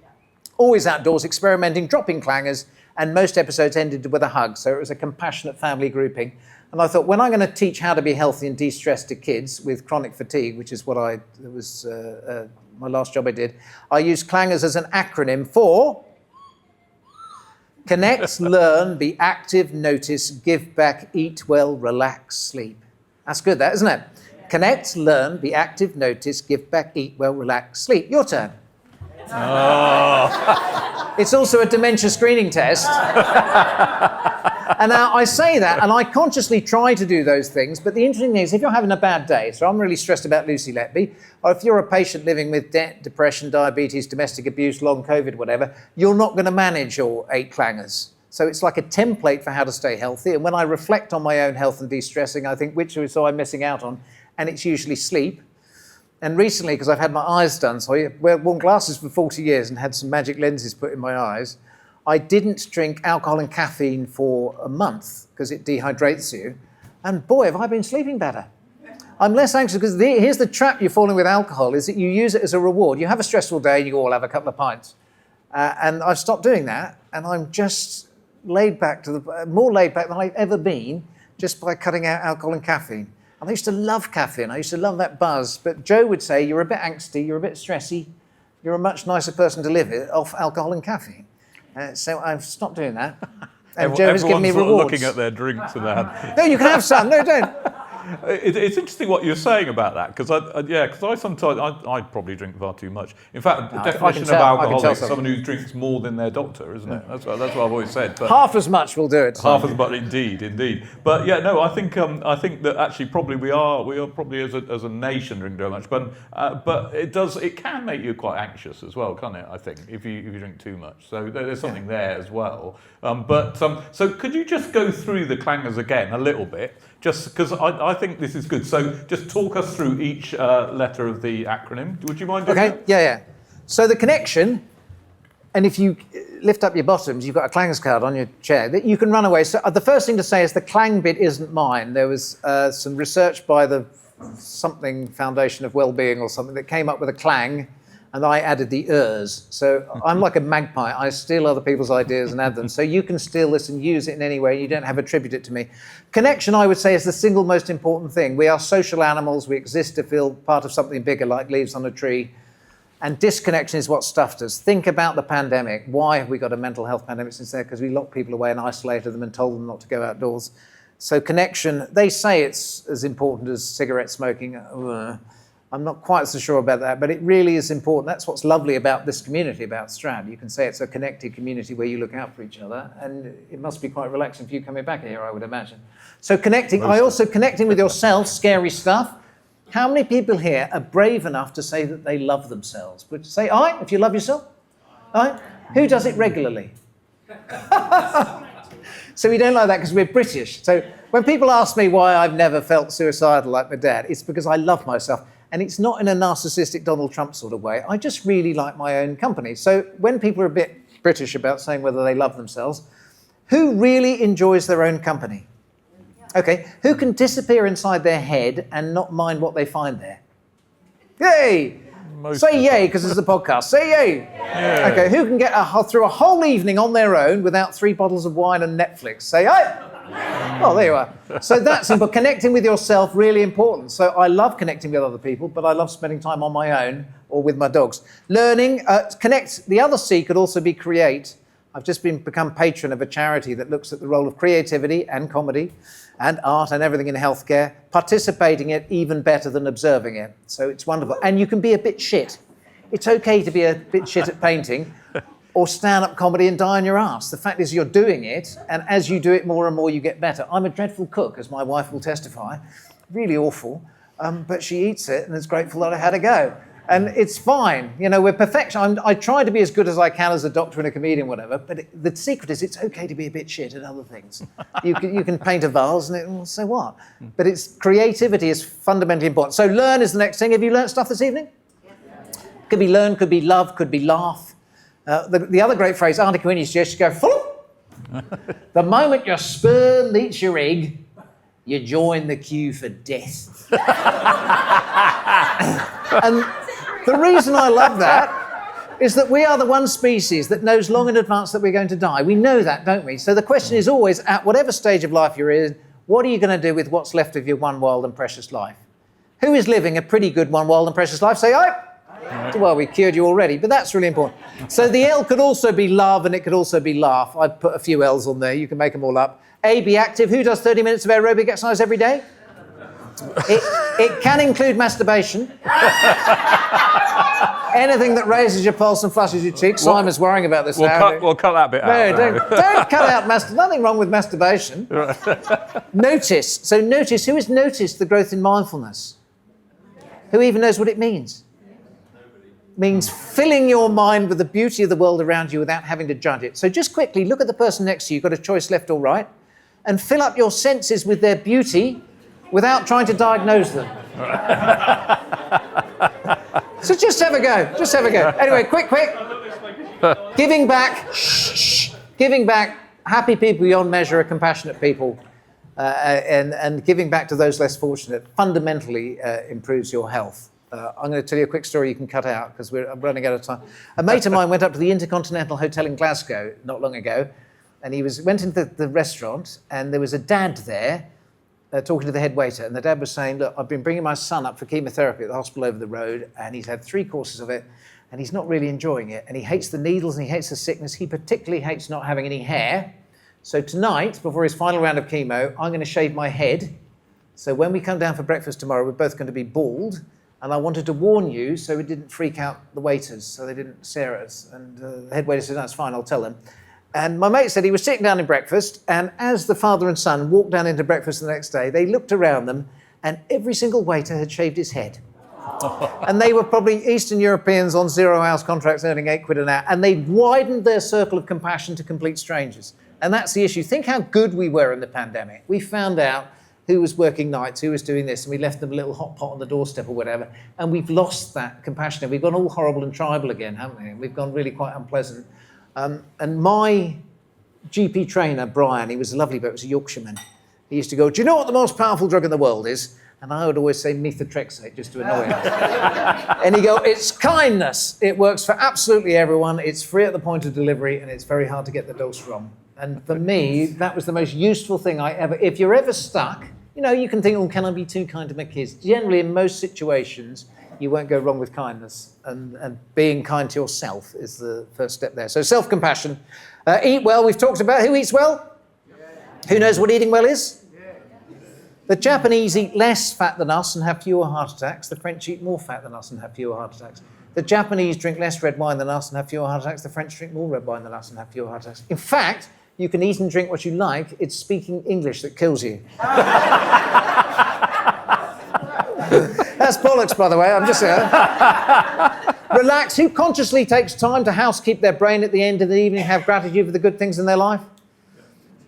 always outdoors, experimenting, dropping clangers, and most episodes ended with a hug. So it was a compassionate family grouping. And I thought, when I'm going to teach how to be healthy and de-stress to kids with chronic fatigue, which is what my last job I did, I used clangers as an acronym for Connect, Learn, Be Active, Notice, Give Back, Eat Well, Relax, Sleep. That's good, that, isn't it? Connect, Learn, Be Active, Notice, Give Back, Eat Well, Relax, Sleep. Your turn. Oh. It's also a dementia screening test. And now I say that, and I consciously try to do those things, but the interesting thing is if you're having a bad day, so I'm really stressed about Lucy Letby, or if you're a patient living with debt, depression, diabetes, domestic abuse, long COVID, whatever, you're not going to manage your 8 clangers. So it's like a template for how to stay healthy. And when I reflect on my own health and de-stressing, I think, which is I'm missing out on? And it's usually sleep. And recently, because I've had my eyes done, so I worn glasses for 40 years and had some magic lenses put in my eyes, I didn't drink alcohol and caffeine for a month because it dehydrates you. And boy, have I been sleeping better. I'm less anxious because here's the trap you're falling with alcohol, is that you use it as a reward. You have a stressful day and you all have a couple of pints. And I've stopped doing that, and I'm just laid back more laid back than I've ever been just by cutting out alcohol and caffeine. And I used to love caffeine. I used to love that buzz. But Joe would say, you're a bit angsty, you're a bit stressy, you're a much nicer person to live with off alcohol and caffeine. So I've stopped doing that. And Joe has given me rewards. Looking at their drinks and that. No, you can have some. No, don't. It's interesting what you're saying about that, because I sometimes I probably drink far too much. In fact, the definition of alcoholic is someone who drinks more than their doctor, isn't it? That's what I've always said. But half as much will do it. Half as much, indeed. But yeah, no, I think that actually probably we are probably as a nation drinking too much. But it can make you quite anxious as well, can't it? I think if you drink too much. So there's something there as well. So could you just go through the clangers again a little bit? Just because I think this is good. So just talk us through each letter of the acronym. Would you mind doing that? Okay, yeah. So the connection, and if you lift up your bottoms, you've got a clangers card on your chair that you can run away. So the first thing to say is the clang bit isn't mine. There was some research by the something Foundation of Wellbeing or something that came up with a clang, and I added the ers. So I'm like a magpie. I steal other people's ideas and add them. So you can steal this and use it in any way. You don't have to attribute it to me. Connection, I would say, is the single most important thing. We are social animals. We exist to feel part of something bigger, like leaves on a tree. And disconnection is what stuffed us. Think about the pandemic. Why have we got a mental health pandemic since then? Because we locked people away and isolated them and told them not to go outdoors. So connection, they say it's as important as cigarette smoking. I'm not quite so sure about that, but it really is important. That's what's lovely about this community, about Stroud. You can say it's a connected community where you look out for each other, and it must be quite relaxing for you coming back here, I would imagine. So connecting, connecting with yourself, scary stuff. How many people here are brave enough to say that they love themselves? Would you say aye, if you love yourself? Aye? Who does it regularly? So we don't like that because we're British. So when people ask me why I've never felt suicidal like my dad, it's because I love myself. And it's not in a narcissistic Donald Trump sort of way. I just really like my own company. So when people are a bit British about saying whether they love themselves, who really enjoys their own company? Okay, who can disappear inside their head and not mind what they find there? Yay! Say yay, because it's a podcast. Say yay! Yeah. Okay, who can get through a whole evening on their own without 3 bottles of wine and Netflix? Say aye! Oh, there you are. So that's simple. Connecting with yourself, really important. So I love connecting with other people, but I love spending time on my own or with my dogs. Learning, connect. The other C could also be create. I've just become patron of a charity that looks at the role of creativity and comedy and art and everything in healthcare, participating in it even better than observing it. So it's wonderful. And you can be a bit shit. It's okay to be a bit shit at painting or stand-up comedy and die on your ass. The fact is you're doing it, and as you do it more and more, you get better. I'm a dreadful cook, as my wife will testify. Really awful. But she eats it and is grateful that I had a go. And it's fine. You know, we're perfection. I try to be as good as I can as a doctor and a comedian, whatever, but the secret is it's okay to be a bit shit at other things. You can paint a vase and so what? But creativity is fundamentally important. So learn is the next thing. Have you learnt stuff this evening? Could be learn, could be love, could be laugh. The other great phrase, Auntie Queenie used to just go, full. The moment your sperm meets your egg, you join the queue for death. And the reason I love that is that we are the one species that knows long in advance that we're going to die. We know that, don't we? So the question is always, at whatever stage of life you're in, what are you going to do with what's left of your one wild and precious life? Who is living a pretty good one wild and precious life? Say aye. Right. Well, we cured you already, but that's really important. So the L could also be love and it could also be laugh. I've put a few L's on there. You can make them all up. A, be active. Who does 30 minutes of aerobic exercise every day? It can include masturbation. Anything that raises your pulse and flushes your cheeks. Simon's worrying about this now. We'll cut that bit out. No, don't cut out nothing wrong with masturbation. Notice. So notice. Who has noticed the growth in mindfulness? Who even knows what it means? It means filling your mind with the beauty of the world around you without having to judge it. So just quickly look at the person next to you. You've got a choice left or right. And fill up your senses with their beauty without trying to diagnose them. So just have a go. Just have a go. Anyway, quick. Giving back. Giving back. Happy people beyond measure are compassionate people. And giving back to those less fortunate fundamentally improves your health. I'm going to tell you a quick story you can cut out because we're running out of time. A mate of mine went up to the Intercontinental Hotel in Glasgow not long ago, and he went into the restaurant, and there was a dad there talking to the head waiter, and the dad was saying, look, I've been bringing my son up for chemotherapy at the hospital over the road, and he's had 3 courses of it, and he's not really enjoying it, and he hates the needles, and he hates the sickness. He particularly hates not having any hair. So tonight, before his final round of chemo, I'm going to shave my head. So when we come down for breakfast tomorrow, we're both going to be bald. And I wanted to warn you so we didn't freak out the waiters, so they didn't stare at us. And the head waiter said, that's fine, I'll tell them. And my mate said he was sitting down in breakfast, and as the father and son walked down into breakfast the next day, they looked around them, and every single waiter had shaved his head. And they were probably Eastern Europeans on 0-hour contracts earning £8 an hour, and they'd widened their circle of compassion to complete strangers. And that's the issue. Think how good we were in the pandemic. We found out who was working nights, who was doing this, and we left them a little hot pot on the doorstep or whatever, and we've lost that compassion. We've gone all horrible and tribal again, haven't we? We've gone really quite unpleasant. And my GP trainer, Brian, he was a lovely bloke, he was a Yorkshireman. He used to go, do you know what the most powerful drug in the world is? And I would always say methotrexate, just to annoy him. And he'd go, it's kindness. It works for absolutely everyone. It's free at the point of delivery, and it's very hard to get the dose from. And for me, that was the most useful thing if you're ever stuck, you can think, can I be too kind to my kids? Generally, in most situations, you won't go wrong with kindness. And being kind to yourself is the first step there. So self-compassion. Eat well, we've talked about. Who eats well? Yeah. Who knows what eating well is? Yeah. The Japanese eat less fat than us and have fewer heart attacks. The French eat more fat than us and have fewer heart attacks. The Japanese drink less red wine than us and have fewer heart attacks. The French drink more red wine than us and have fewer heart attacks. In fact, you can eat and drink what you like. It's speaking English that kills you. That's bollocks, by the way. I'm just saying. Relax. Who consciously takes time to housekeep their brain at the end of the evening, have gratitude for the good things in their life?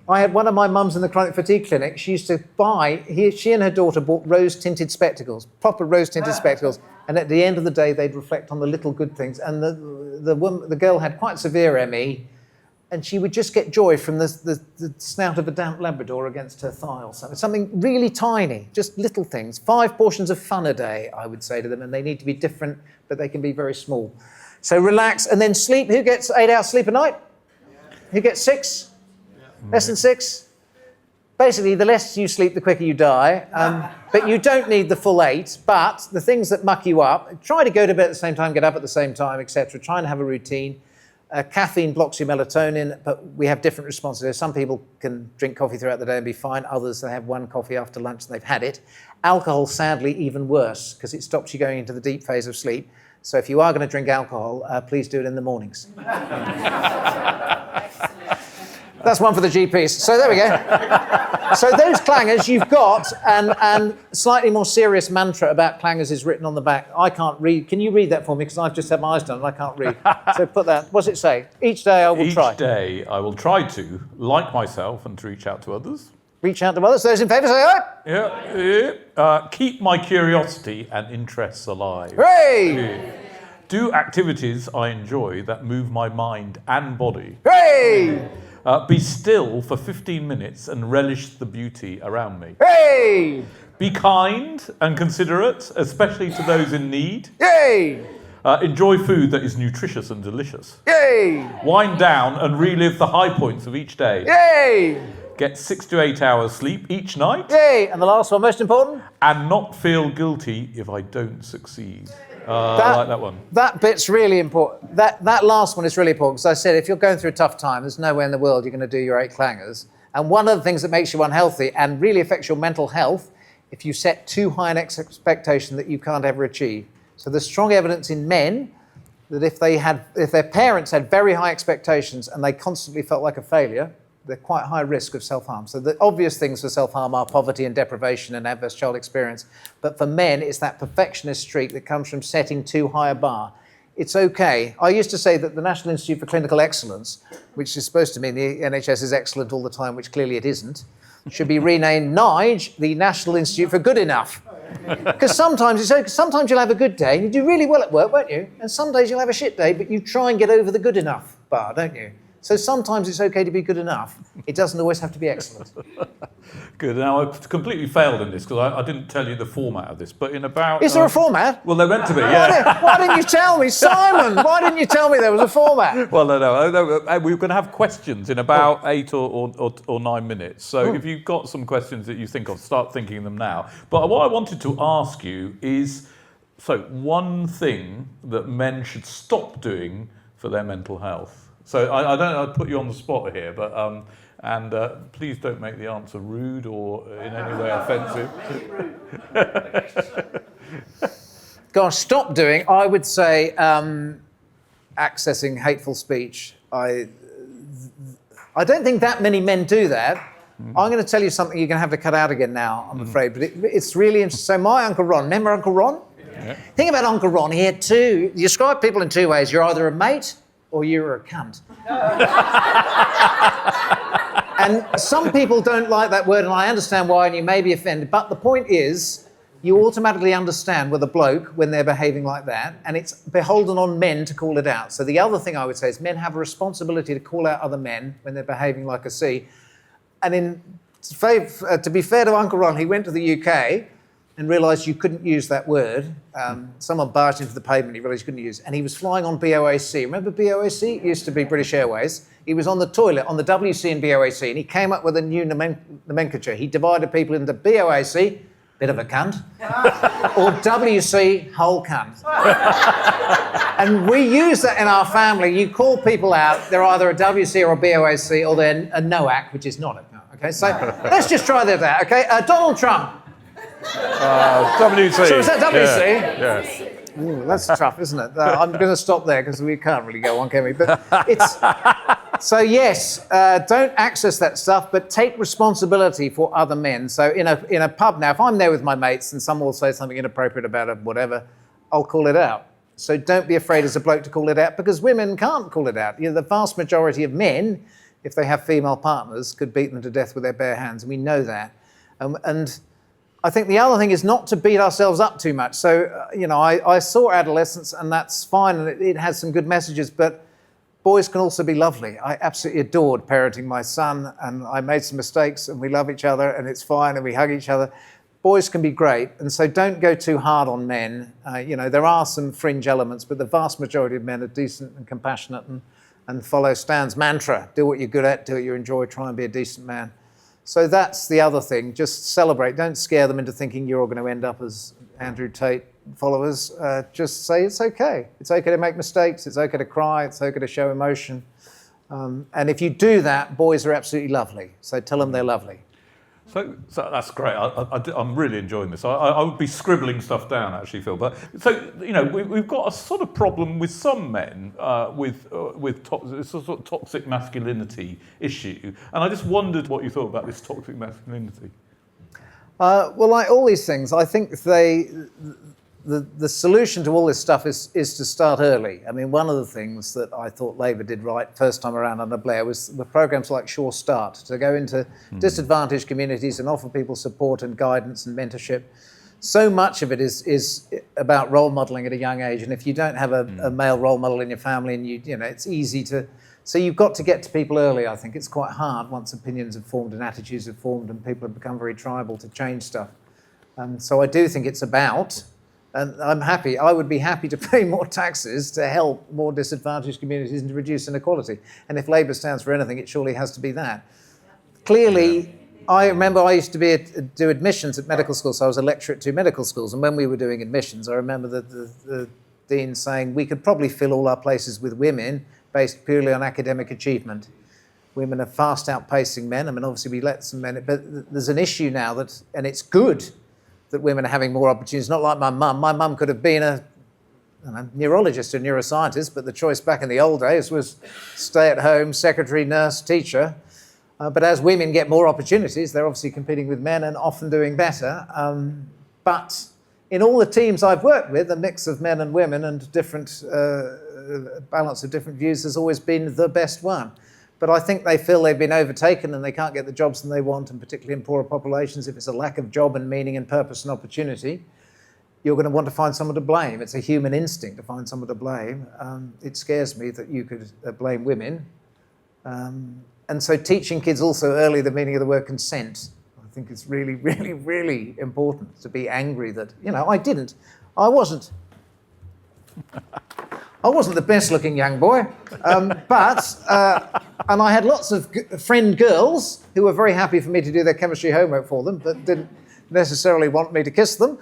I had one of my mums in the chronic fatigue clinic. She used to buy, she and her daughter bought rose-tinted spectacles, proper rose-tinted spectacles, and at the end of the day, they'd reflect on the little good things. And the girl had quite severe ME, and she would just get joy from the snout of a damp Labrador against her thigh or something. Something really tiny, just little things. 5 portions of fun a day, I would say to them, and they need to be different, but they can be very small. So relax, and then sleep. Who gets 8 hours sleep a night? Yeah. Who gets 6? Yeah. Less than 6? Basically, the less you sleep, the quicker you die. But you don't need the full 8. But the things that muck you up, try to go to bed at the same time, get up at the same time, etc. Try and have a routine. Caffeine blocks your melatonin, but we have different responses. Some people can drink coffee throughout the day and be fine. Others, they have 1 coffee after lunch and they've had it. Alcohol, sadly, even worse, because it stops you going into the deep phase of sleep. So if you are going to drink alcohol, please do it in the mornings. That's one for the GPs. So there we go. So those clangers you've got, and slightly more serious mantra about clangers is written on the back. I can't read. Can you read that for me? Because I've just had my eyes done and I can't read. So put that. What's it say? Each day I will try. Each day I will try to like myself and to reach out to others. Reach out to others. Those in favour say aye. Yeah. Keep my curiosity and interests alive. Hooray! Do activities I enjoy that move my mind and body. Hooray! Be still for 15 minutes and relish the beauty around me. Hey! Be kind and considerate, especially to those in need. Yay! Enjoy food that is nutritious and delicious. Yay! Wind down and relive the high points of each day. Yay! Get 6 to 8 hours sleep each night. Yay! And the last one, most important? And not feel guilty if I don't succeed. I like that one. That bit's really important. That last one is really important, because I said if you're going through a tough time, there's no way in the world you're going to do your 8 clangers. And one of the things that makes you unhealthy and really affects your mental health, if you set too high an expectation that you can't ever achieve. So there's strong evidence in men that if their parents had very high expectations and they constantly felt like a failure, they're quite high risk of self-harm. So the obvious things for self-harm are poverty and deprivation and adverse child experience. But for men, it's that perfectionist streak that comes from setting too high a bar. It's okay. I used to say that the National Institute for Clinical Excellence, which is supposed to mean the NHS is excellent all the time, which clearly it isn't, should be renamed NIGE, the National Institute for Good Enough. Because sometimes it's okay. Sometimes you'll have a good day and you do really well at work, won't you? And some days you'll have a shit day, but you try and get over the good enough bar, don't you? So sometimes it's okay to be good enough. It doesn't always have to be excellent. Good. Now, I've completely failed in this because I didn't tell you the format of this, but in about... Is there a format? Well, they're meant to be, yeah. Why didn't you tell me? Simon, why didn't you tell me there was a format? Well, no. We're going to have questions in about 8 or 9 minutes. So if you've got some questions that you think of, start thinking of them now. But what I wanted to ask you is, so one thing that men should stop doing for their mental health. So I don't know, I'd put you on the spot here, but please don't make the answer rude or in any way offensive. Gosh, stop doing. I would say accessing hateful speech. I don't think that many men do that. I'm going to tell you something you're going to have to cut out again now, I'm afraid, but it's really interesting. So my Uncle Ron, remember Uncle Ron? Yeah. Think about Uncle Ron. He had you describe people in two ways. You're either a mate or you're a cunt. And some people don't like that word, and I understand why, and you may be offended, but the point is, you automatically understand with a bloke when they're behaving like that, and it's beholden on men to call it out. So the other thing I would say is men have a responsibility to call out other men when they're behaving like a C. And to be fair to Uncle Ron, he went to the UK and realised you couldn't use that word. Someone barged into the pavement, he realised you couldn't use it. And he was flying on BOAC. Remember BOAC? It used to be British Airways. He was on the toilet on the WC and BOAC, and he came up with a new nomenclature. He divided people into BOAC, bit of a cunt, or WC, whole cunt. And we use that in our family. You call people out, they're either a WC or a BOAC, or they're a NOAC, which is not a cunt. Okay, so let's just try that out, okay? Donald Trump. WC. So is that WC? Yes. Ooh, that's tough, isn't it? I'm going to stop there because we can't really go on, can we? But it's so yes. Don't access that stuff, but take responsibility for other men. So in a pub now, if I'm there with my mates and someone will say something inappropriate about it, whatever, I'll call it out. So don't be afraid as a bloke to call it out, because women can't call it out. You know, the vast majority of men, if they have female partners, could beat them to death with their bare hands, and we know that. And I think the other thing is not to beat ourselves up too much. So, I saw adolescence, and that's fine, and it has some good messages, but boys can also be lovely. I absolutely adored parenting my son, and I made some mistakes, and we love each other, and it's fine, and we hug each other. Boys can be great, and so don't go too hard on men. There are some fringe elements, but the vast majority of men are decent and compassionate and follow Stan's mantra. Do what you're good at, do what you enjoy, try and be a decent man. So that's the other thing. Just celebrate. Don't scare them into thinking you're all going to end up as Andrew Tate followers. Just say it's okay. It's okay to make mistakes. It's okay to cry. It's okay to show emotion. And if you do that, boys are absolutely lovely. So tell them they're lovely. So that's great. I'm really enjoying this. I would be scribbling stuff down, actually, Phil. But so we've got a sort of problem with some men with it's a sort of toxic masculinity issue, and I just wondered what you thought about this toxic masculinity. Well, like all these things, I think the solution to all this stuff is to start early. I mean, one of the things that I thought Labour did right first time around under Blair was the programmes like Sure Start, to go into disadvantaged communities and offer people support and guidance and mentorship. So much of it is about role modelling at a young age, and if you don't have a male role model in your family, and it's easy to. So you've got to get to people early. I think it's quite hard once opinions have formed and attitudes have formed and people have become very tribal to change stuff. So I do think it's about. And I would be happy to pay more taxes to help more disadvantaged communities and to reduce inequality. And if Labour stands for anything, it surely has to be that. Clearly, I remember I used to do admissions at medical schools, so I was a lecturer at 2 medical schools, and when we were doing admissions, I remember the dean saying we could probably fill all our places with women based purely on academic achievement. Women are fast outpacing men. I mean, obviously we let some men, but there's an issue now and it's good, that women are having more opportunities. Not like my mum. My mum could have been a neurologist or neuroscientist, but the choice back in the old days was stay at home, secretary, nurse, teacher. But as women get more opportunities, they're obviously competing with men and often doing better. But in all the teams I've worked with, a mix of men and women and different balance of different views has always been the best one. But I think they feel they've been overtaken and they can't get the jobs that they want, and particularly in poorer populations, if it's a lack of job and meaning and purpose and opportunity, you're going to want to find someone to blame. It's a human instinct to find someone to blame. It scares me that you could blame women. And so teaching kids also early the meaning of the word consent, I think it's really, really, really important to be angry that, I wasn't the best looking young boy, and I had lots of friend girls who were very happy for me to do their chemistry homework for them, but didn't necessarily want me to kiss them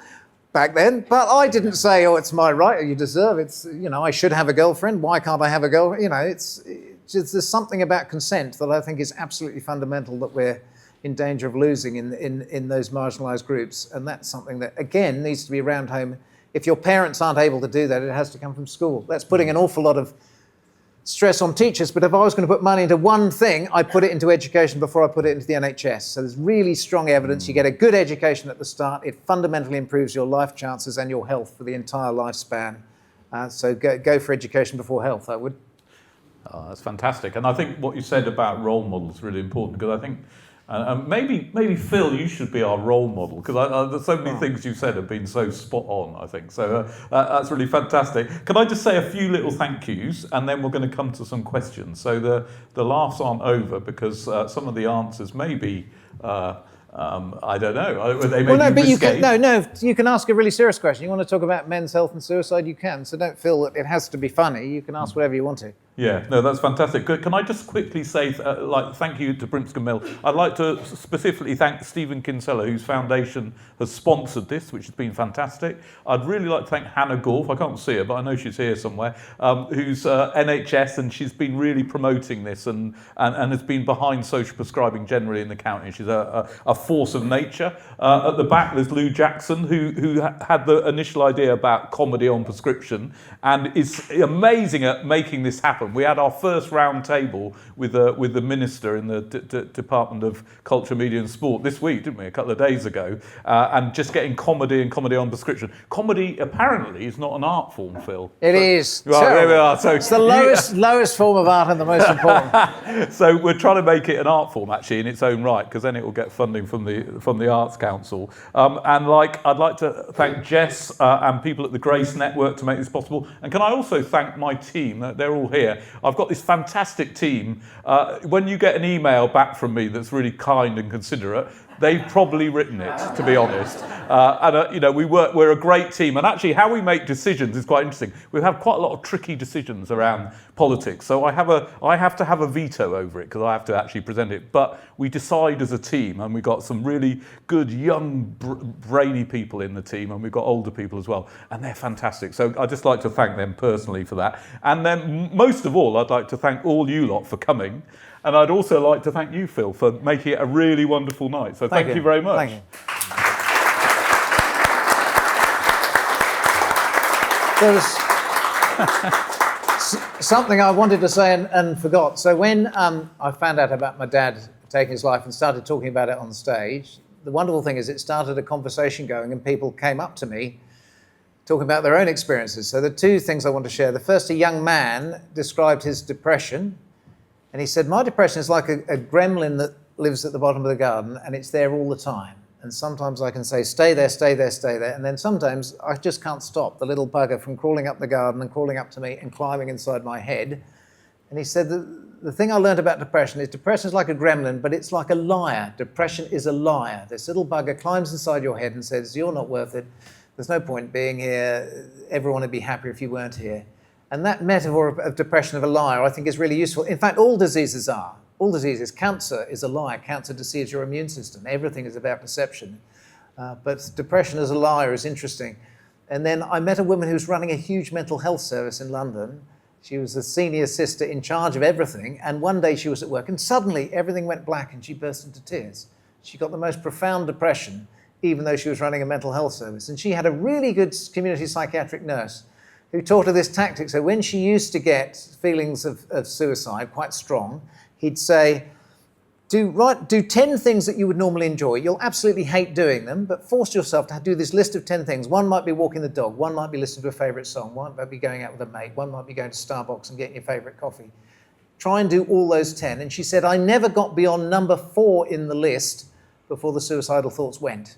back then. But I didn't say, oh, it's my right, or you deserve it. I should have a girlfriend. Why can't I have a girl? There's something about consent that I think is absolutely fundamental that we're in danger of losing in those marginalised groups. And that's something that, again, needs to be around home. If your parents aren't able to do that, it has to come from school. That's putting an awful lot of stress on teachers, but if I was going to put money into one thing, I'd put it into education before I put it into the NHS. So there's really strong evidence. You get a good education at the start, it fundamentally improves your life chances and your health for the entire lifespan. So go for education before health, I would. Oh, that's fantastic. And I think what you said about role models is really important, because I think maybe Phil, you should be our role model, because there's so many things you said have been so spot on, I think. So that's really fantastic. Can I just say a few little thank yous, and then we're going to come to some questions. So the laughs aren't over, because some of the answers may be, I don't know. They may be you can ask a really serious question. You want to talk about men's health and suicide, you can. So don't feel that it has to be funny. You can ask whatever you want to. Yeah, no, that's fantastic. Can I just quickly say, thank you to Brimscombe Mill. I'd like to specifically thank Stephen Kinsella, whose foundation has sponsored this, which has been fantastic. I'd really like to thank Hannah Gorf, I can't see her, but I know she's here somewhere, who's NHS, and she's been really promoting this and has been behind social prescribing generally in the county. She's a force of nature. At the back, there's Lou Jackson, who had the initial idea about comedy on prescription and is amazing at making this happen. We had our first round table with the minister in the Department of Culture, Media and Sport this week, didn't we? A couple of days ago, and just getting comedy and comedy on prescription. Comedy apparently is not an art form, Phil. It is. Right, there we are. So it's the lowest form of art and the most important. So we're trying to make it an art form actually in its own right, because then it will get funding from the Arts Council. And I'd like to thank Jess and people at the Grace Network to make this possible. And can I also thank my team? They're all here. I've got this fantastic team. When you get an email back from me that's really kind and considerate, they've probably written it, to be honest. We're a great team. And actually, how we make decisions is quite interesting. We have quite a lot of tricky decisions around politics. So I have to have a veto over it, because I have to actually present it. But we decide as a team, and we've got some really good, young, brainy people in the team, and we've got older people as well. And they're fantastic. So I'd just like to thank them personally for that. And then, most of all, I'd like to thank all you lot for coming. And I'd also like to thank you, Phil, for making it a really wonderful night. So thank you very much. Thank you. There's something I wanted to say and forgot. So when I found out about my dad taking his life and started talking about it on stage, the wonderful thing is it started a conversation going, and people came up to me talking about their own experiences. So the two things I want to share. The first, a young man described his depression. And he said, my depression is like a gremlin that lives at the bottom of the garden, and it's there all the time. And sometimes I can say, stay there, stay there, stay there. And then sometimes I just can't stop the little bugger from crawling up the garden and crawling up to me and climbing inside my head. And he said, the thing I learned about depression is like a gremlin, but it's like a liar. Depression is a liar. This little bugger climbs inside your head and says, you're not worth it. There's no point being here. Everyone would be happier if you weren't here. And that metaphor of depression of a liar, I think, is really useful. In fact, all diseases are. All diseases. Cancer is a lie. Cancer deceives your immune system. Everything is about perception. But depression as a liar is interesting. And then I met a woman who was running a huge mental health service in London. She was the senior sister in charge of everything. And one day she was at work, and suddenly everything went black, and she burst into tears. She got the most profound depression, even though she was running a mental health service. And she had a really good community psychiatric nurse who taught her this tactic. So when she used to get feelings of suicide quite strong, he'd say, do 10 things that you would normally enjoy. You'll absolutely hate doing them, but force yourself to do this list of 10 things. One might be walking the dog. One might be listening to a favourite song. One might be going out with a mate. One might be going to Starbucks and getting your favourite coffee. Try and do all those 10. And she said, I never got beyond number 4 in the list before the suicidal thoughts went.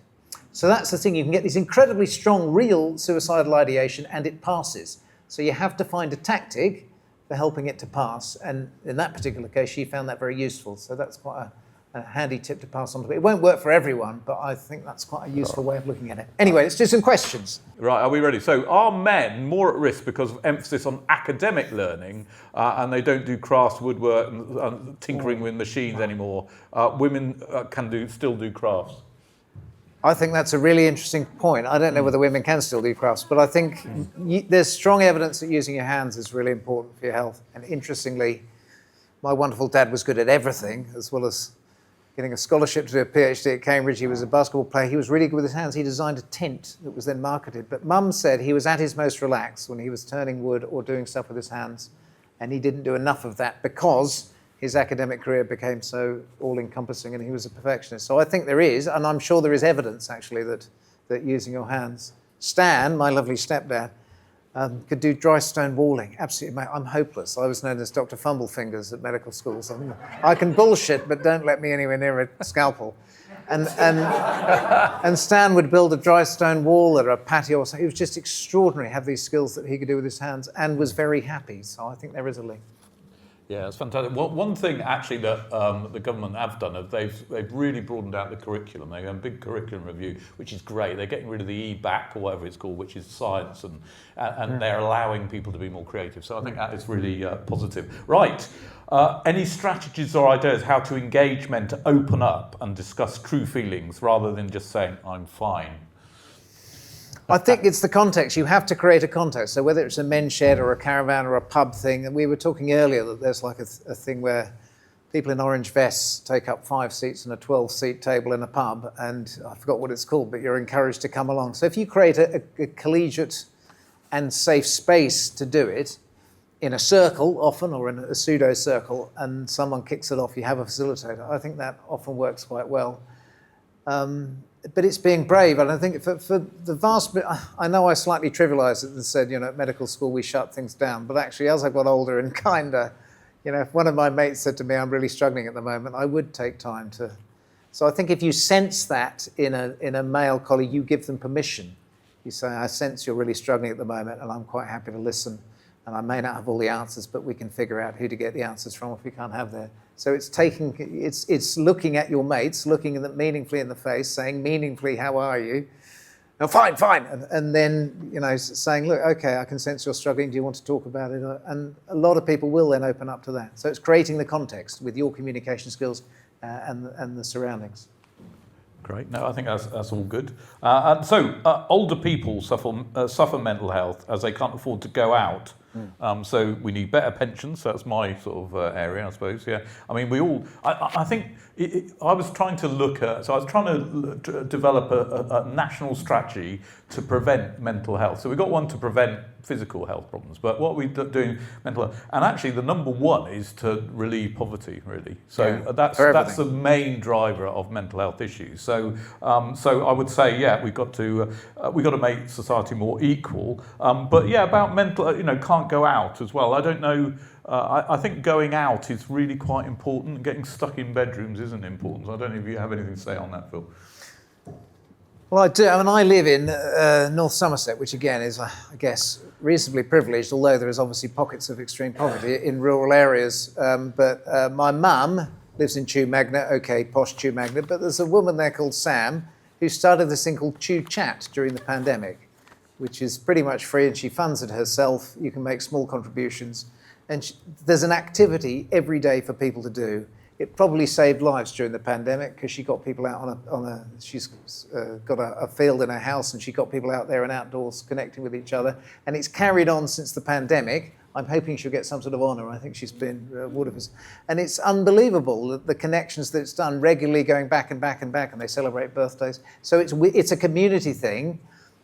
So that's the thing. You can get this incredibly strong, real suicidal ideation, and it passes. So you have to find a tactic for helping it to pass. And in that particular case, she found that very useful. So that's quite a handy tip to pass on to people. It won't work for everyone, but I think that's quite a useful way of looking at it. Anyway, let's do some questions. Right, are we ready? So are men more at risk because of emphasis on academic learning and they don't do crafts, woodwork and tinkering with machines anymore? Women can still do crafts? I think that's a really interesting point. I don't know whether women can still do crafts, but I think there's strong evidence that using your hands is really important for your health. And interestingly, my wonderful dad was good at everything, as well as getting a scholarship to do a PhD at Cambridge. He was a basketball player. He was really good with his hands. He designed a tent that was then marketed. But Mum said he was at his most relaxed when he was turning wood or doing stuff with his hands. And he didn't do enough of that because his academic career became so all-encompassing and he was a perfectionist. So I think there is, and I'm sure there is evidence actually that using your hands. Stan, my lovely stepdad, could do dry stone walling. Absolutely, mate, I'm hopeless. I was known as Dr. Fumblefingers at medical schools. I can bullshit, but don't let me anywhere near a scalpel. And Stan would build a dry stone wall or a patio or something. It was just extraordinary, have these skills that he could do with his hands and was very happy. So I think there is a link. Yeah, it's fantastic. Well, one thing actually that the government have done is they've really broadened out the curriculum. They've done a big curriculum review, which is great. They're getting rid of the E-back or whatever it's called, which is science, and they're allowing people to be more creative. So I think that is really positive. Right. Any strategies or ideas how to engage men to open up and discuss true feelings rather than just saying, I'm fine? I think it's the context. You have to create a context. So whether it's a men's shed or a caravan or a pub thing, and we were talking earlier that there's like a thing where people in orange vests take up 5 seats on a 12-seat table in a pub, and I forgot what it's called, but you're encouraged to come along. So if you create a collegiate and safe space to do it, in a circle often, or in a pseudo circle, and someone kicks it off, you have a facilitator. I think that often works quite well. But it's being brave, and I think for the vast, I know I slightly trivialised it and said, at medical school we shut things down, but actually as I got older and kinder, if one of my mates said to me, I'm really struggling at the moment, I would take time to. So I think if you sense that in a male colleague, you give them permission. You say, I sense you're really struggling at the moment, and I'm quite happy to listen, and I may not have all the answers, but we can figure out who to get the answers from if we can't have there. So it's looking at your mates, looking at them meaningfully in the face, saying meaningfully, how are you? No, fine. And then, saying, look, okay, I can sense you're struggling. Do you want to talk about it? And a lot of people will then open up to that. So it's creating the context with your communication skills and the surroundings. Great. No, I think that's all good. So older people suffer mental health as they can't afford to go out. So we need better pensions. So that's my sort of area, I suppose. Yeah. I mean, we all. I think I was trying to look at. So I was trying to develop a national strategy to prevent mental health. So we've got one to prevent physical health problems, but what we're doing mental health, and actually the number one is to relieve poverty, really. So that's the main driver of mental health issues. So I would say, we've got to make society more equal. But about mental, can't go out as well. I don't know. I think going out is really quite important. Getting stuck in bedrooms isn't important. So I don't know if you have anything to say on that, Phil. Well, I do. I mean, I live in North Somerset, which again is, I guess, reasonably privileged, although there is obviously pockets of extreme poverty in rural areas. But my mum lives in Chew Magnet, posh Chew Magnet, but there's a woman there called Sam who started this thing called Chew Chat during the pandemic, which is pretty much free, and she funds it herself. You can make small contributions. And there's an activity every day for people to do. It probably saved lives during the pandemic because she got people out she's got a field in her house, and she got people out there and outdoors connecting with each other. And it's carried on since the pandemic. I'm hoping she'll get some sort of honour. I think she's been awarded for. And it's unbelievable, the connections that it's done, regularly going back and back and back, and they celebrate birthdays. So it's a community thing.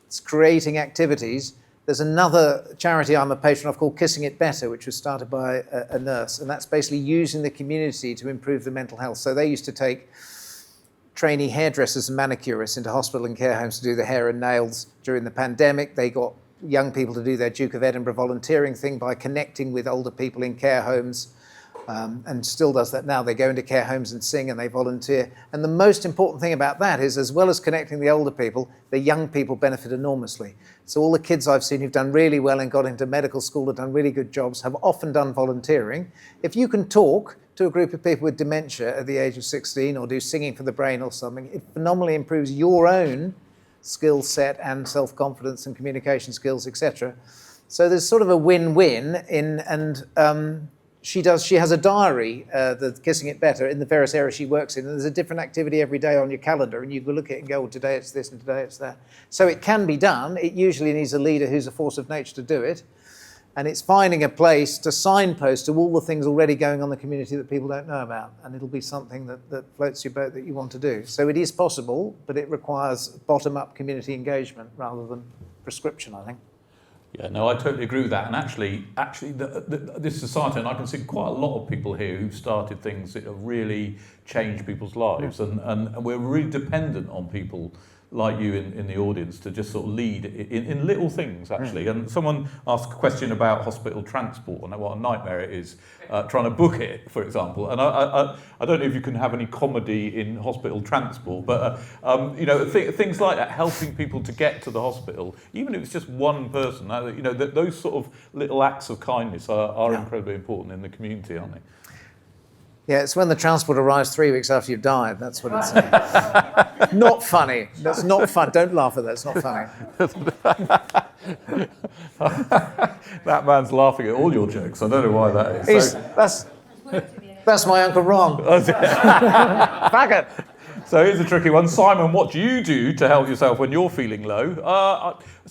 It's creating activities. There's another charity I'm a patron of called Kissing It Better, which was started by a nurse, and that's basically using the community to improve the mental health. So they used to take trainee hairdressers and manicurists into hospital and care homes to do the hair and nails during the pandemic. They got young people to do their Duke of Edinburgh volunteering thing by connecting with older people in care homes, and still does that now. They go into care homes and sing and they volunteer. And the most important thing about that is, as well as connecting the older people, the young people benefit enormously. So all the kids I've seen who've done really well and got into medical school, have done really good jobs, have often done volunteering. If you can talk to a group of people with dementia at the age of 16 or do singing for the brain or something, it phenomenally improves your own skill set and self-confidence and communication skills, etc. So there's sort of a win-win she has a diary, the Kissing It Better, in the various areas she works in, and there's a different activity every day on your calendar, and you can look at it and go, well, today it's this and today it's that. So it can be done. It usually needs a leader who's a force of nature to do it, and it's finding a place to signpost to all the things already going on in the community that people don't know about, and it'll be something that floats your boat that you want to do. So it is possible, but it requires bottom-up community engagement rather than prescription, I think. Yeah, no, I totally agree with that. And actually, this society, and I can see quite a lot of people here who've started things that have really changed people's lives, and we're really dependent on people like you in the audience to just sort of lead in little things, actually. And someone asked a question about hospital transport and what a nightmare it is trying to book it, for example. And I don't know if you can have any comedy in hospital transport, but things like that, helping people to get to the hospital, even if it's just one person, those sort of little acts of kindness are incredibly important in the community, aren't they? Yeah, it's when the transport arrives 3 weeks after you've died. That's what it's saying. Not funny. That's not fun. Don't laugh at that. It's not funny. That man's laughing at all your jokes. I don't know why that is. That's my Uncle Ron. Faggot. So here's a tricky one. Simon, what do you do to help yourself when you're feeling low?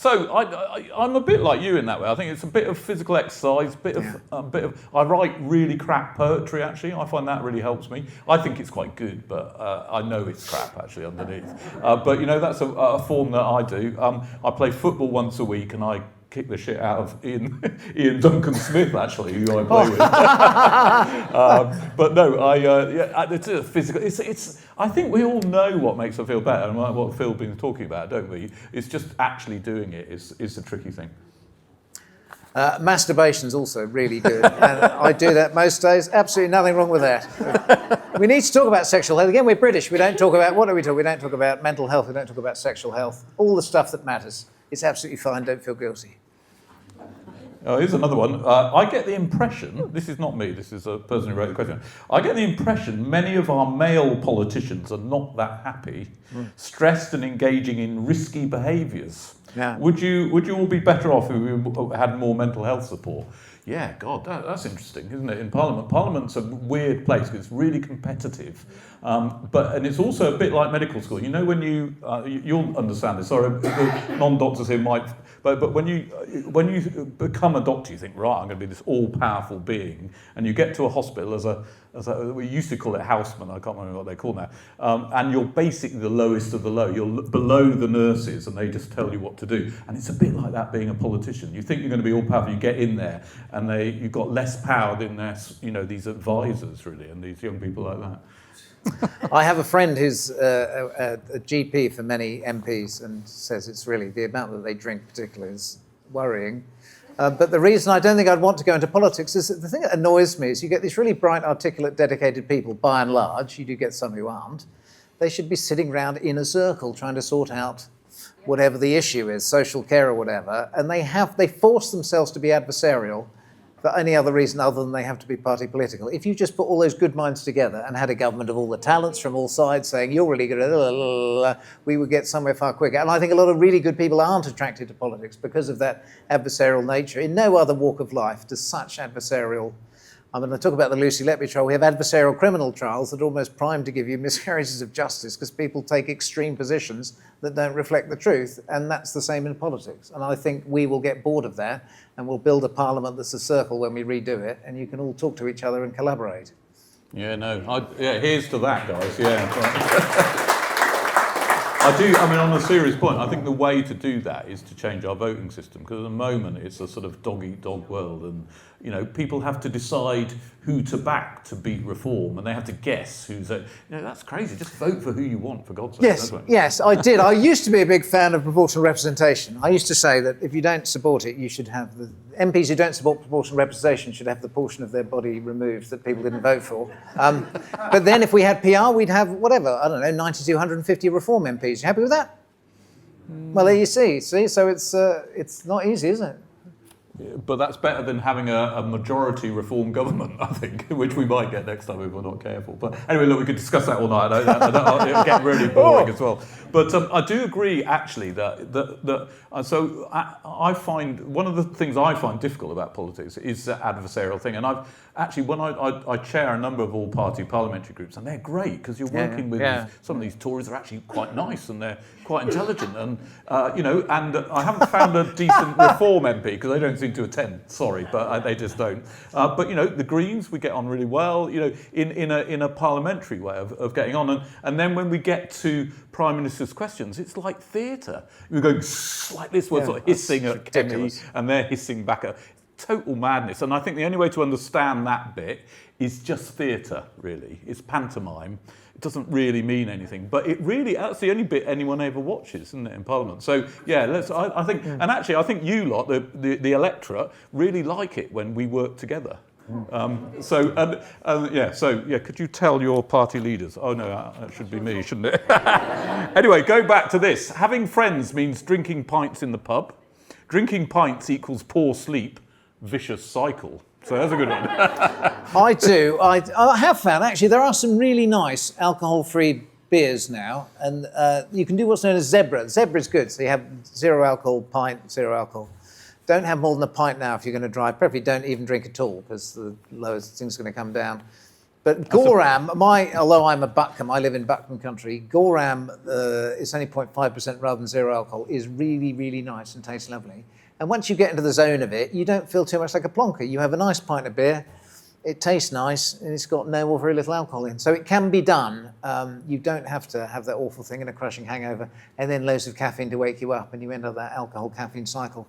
I'm a bit like you in that way. I think it's a bit of physical exercise, I write really crap poetry, actually. I find that really helps me. I think it's quite good, but I know it's crap, actually, underneath. But, that's a form that I do. I play football once a week, and I kick the shit out of Ian Duncan Smith, actually, who I play with. But no, it's a physical. I think we all know what makes us feel better, and what Phil's been talking about, don't we? It's just actually doing it is the tricky thing. Masturbation's also really good, and I do that most days. Absolutely nothing wrong with that. We need to talk about sexual health. Again, we're British. We don't talk about, what do we talk? We don't talk about mental health. We don't talk about sexual health. All the stuff that matters. It's absolutely fine. Don't feel guilty. Oh, here's another one. I get the impression, this is not me, this is a person who wrote the question. I get the impression many of our male politicians are not that happy, stressed and engaging in risky behaviours. Yeah. Would you all be better off if we had more mental health support? Yeah, God, that's interesting, isn't it? In Parliament, Parliament's a weird place because it's really competitive, and it's also a bit like medical school. When you'll understand this. Sorry, the non-doctors here might, but when you become a doctor, you think, right, I'm going to be this all-powerful being, and you get to a hospital as a we used to call it houseman. I can't remember what they call now. And you're basically the lowest of the low. You're below the nurses, and they just tell you what to do. And it's a bit like that being a politician. You think you're going to be all powerful. You get in there, and you've got less power than these advisors, really, and these young people like that. I have a friend who's a GP for many MPs and says it's really the amount that they drink particularly is worrying. But the reason I don't think I'd want to go into politics is that the thing that annoys me is you get these really bright, articulate, dedicated people, by and large. You do get some who aren't. They should be sitting around in a circle trying to sort out whatever the issue is, social care or whatever, and they force themselves to be adversarial for any other reason other than they have to be party political. If you just put all those good minds together and had a government of all the talents from all sides saying, you're really good, we would get somewhere far quicker. And I think a lot of really good people aren't attracted to politics because of that adversarial nature. In no other walk of life does such adversarial... I'm going to talk about the Lucy Letby trial. We have adversarial criminal trials that are almost primed to give you miscarriages of justice because people take extreme positions that don't reflect the truth, and that's the same in politics. And I think we will get bored of that, and we'll build a parliament that's a circle when we redo it, and you can all talk to each other and collaborate. Yeah, no, here's to that, guys. Yeah. I do. I mean, on a serious point, I think the way to do that is to change our voting system, because at the moment it's a sort of dog-eat-dog world, and people have to decide who to back to beat reform, and they have to guess who's. That's crazy. Just vote for who you want, for God's sake. Yes, I did. I used to be a big fan of proportional representation. I used to say that if you don't support it, you should have the MPs who don't support proportional representation should have the portion of their body removed that people didn't vote for. But then if we had PR, we'd have whatever, I don't know, 90 to 150 reform MPs. You happy with that? Well, there you see. So it's not easy, is it? But that's better than having a majority reform government, I think, which we might get next time if we're not careful. But anyway, look, we could discuss that all night. It'll get really boring as well. But I do agree, actually, that I find one of the things I find difficult about politics is the adversarial thing. And I've actually, when I chair a number of all-party parliamentary groups, and they're great because you're working with some of these Tories are actually quite nice and they're quite intelligent, and and I haven't found a decent reform MP because they don't seem to attend. Sorry, but they just don't. But the Greens, we get on really well. In a parliamentary way of getting on, and then when we get to Prime Minister's questions, it's like theatre. We're going like this, we're sort of hissing at me, and they're hissing back at. Total madness, and I think the only way to understand that bit is just theatre. Really, it's pantomime. It doesn't really mean anything, but that's the only bit anyone ever watches, isn't it, in Parliament? So yeah, I think, and actually, I think you lot, the electorate, really like it when we work together. Could you tell your party leaders? Oh no, that should be me, shouldn't it? Anyway, go back to this. Having friends means drinking pints in the pub. Drinking pints equals poor sleep. Vicious cycle. So that's a good one. I do. I have found, actually, there are some really nice alcohol-free beers now, and you can do what's known as Zebra. Zebra's good, so you have 0 alcohol pint, 0 alcohol. Don't have more than a pint now if you're going to drive. Preferably don't even drink at all, because the lowest thing's going to come down. But Goram, although I'm a Buckham, I live in Buckham country, Goram, it's only 0.5% rather than 0 alcohol, is really, really nice and tastes lovely. And once you get into the zone of it, you don't feel too much like a plonker. You have a nice pint of beer, it tastes nice, and it's got no or very little alcohol in. So it can be done. You don't have to have that awful thing and a crushing hangover, and then loads of caffeine to wake you up, and you end up that alcohol-caffeine cycle,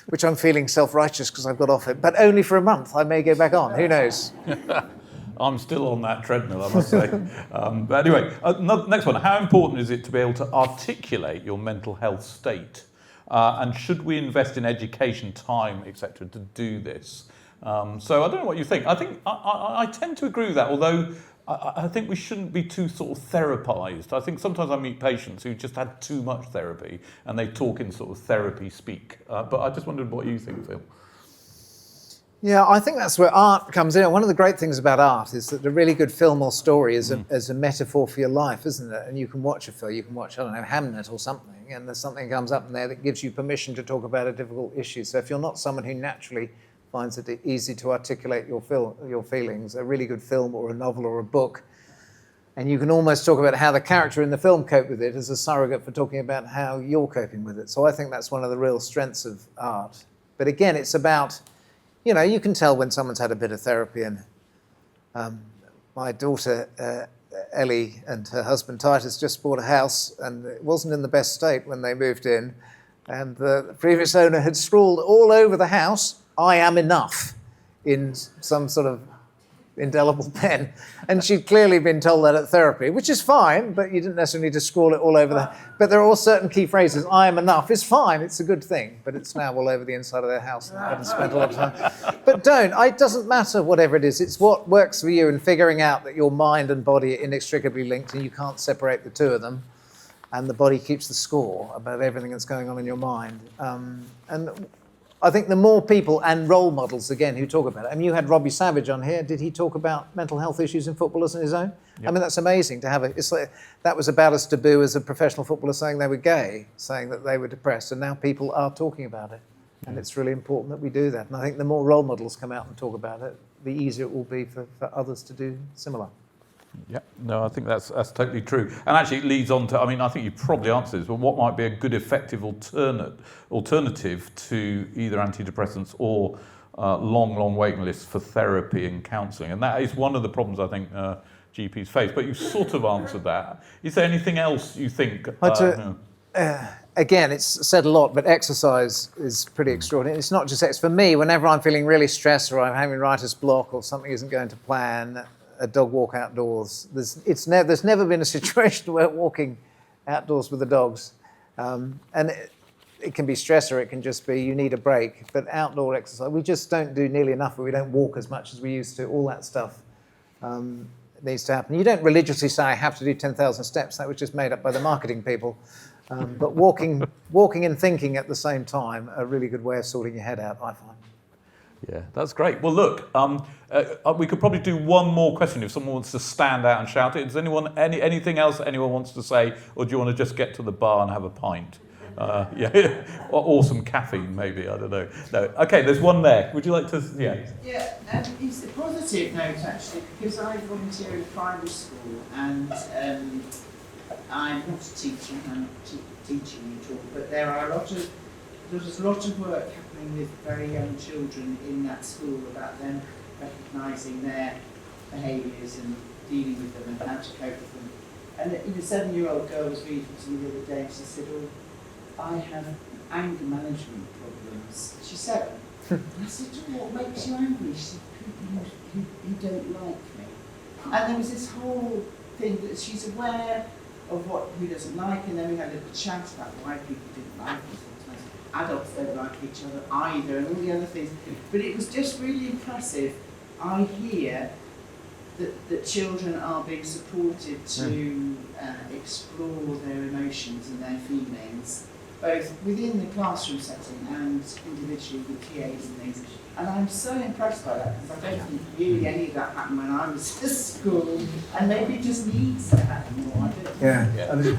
which I'm feeling self-righteous because I've got off it. But only for a month. I may go back on. Who knows? I'm still on that treadmill, I must say. But anyway, next one. How important is it to be able to articulate your mental health state? And should we invest in education, time, etc., to do this? So I don't know what you think. I think I tend to agree with that, although I think we shouldn't be too sort of therapized. I think sometimes I meet patients who just had too much therapy and they talk in sort of therapy speak. But I just wondered what you think, Phil. Yeah, I think that's where art comes in. One of the great things about art is that a really good film or story is a metaphor for your life, isn't it? And you can watch a film, you can watch, I don't know, Hammond or something, and there's something comes up in there that gives you permission to talk about a difficult issue. So if you're not someone who naturally finds it easy to articulate your feelings, a really good film or a novel or a book, and you can almost talk about how the character in the film coped with it as a surrogate for talking about how you're coping with it. So I think that's one of the real strengths of art. But again, it's about, you can tell when someone's had a bit of therapy. And my daughter, Ellie, and her husband, Titus, just bought a house, and it wasn't in the best state when they moved in. And the previous owner had scrawled all over the house, "I am enough," in some sort of indelible pen. And she'd clearly been told that at therapy, which is fine, but you didn't necessarily need to scrawl it all over the... But there are all certain key phrases. "I am enough" is fine, it's a good thing, but it's now all over the inside of their house, and I haven't spent a lot of time. But it doesn't matter whatever it is, it's what works for you, and figuring out that your mind and body are inextricably linked and you can't separate the two of them, and the body keeps the score about everything that's going on in your mind. And I think the more people and role models, again, who talk about it. I mean, you had Robbie Savage on here. Did he talk about mental health issues in footballers on his own? Yep. I mean, that's amazing to have it's like, that was about as taboo as a professional footballer saying they were gay, saying that they were depressed, and now people are talking about it. And it's really important that we do that. And I think the more role models come out and talk about it, the easier it will be for others to do similar. Yeah, no, I think that's totally true. And actually it leads on to, I think you probably answered this, but what might be a good effective alternative to either antidepressants or long waiting lists for therapy and counselling. And that is one of the problems I think GPs face. But you sort of answered that. Is there anything else you think? Again, it's said a lot, but exercise is pretty extraordinary. It's not just exercise. For me, whenever I'm feeling really stressed or I'm having writer's block or something isn't going to plan, a dog walk outdoors. There's never been a situation where walking outdoors with the dogs, and it can be stress or it can just be you need a break. But outdoor exercise, we just don't do nearly enough. We don't walk as much as we used to. All that stuff needs to happen. You don't religiously say I have to do 10,000 steps. That was just made up by the marketing people. But walking and thinking at the same time, a really good way of sorting your head out, I find. Yeah, that's great. Well, look, we could probably do one more question if someone wants to stand out and shout it. Does anyone anything else that anyone wants to say, or do you want to just get to the bar and have a pint? Or some caffeine, maybe. I don't know. No. Okay, there's one there. Would you like to? Yeah. Yeah, it's a positive note actually, because I volunteer in primary school and I'm not a teacher. I'm not teaching at all, but there's a lot of work happening with very young children in that school about them recognising their behaviours and dealing with them and how to cope with them. And a 7-year-old girl was reading to me the other day and she said, I have anger management problems. She's 7. And I said, what makes you angry? She said, people who don't like me. And there was this whole thing that she's aware of who doesn't like, and then we had a little chat about why people didn't like me. Sometimes adults don't like each other either, and all the other things. But it was just really impressive. I hear that children are being supported to explore their emotions and their feelings, both within the classroom setting and individually with TAs and things. And I'm so impressed by that, because I don't think really any of that happened when I was at school, and maybe it just needs to happen more. I don't know.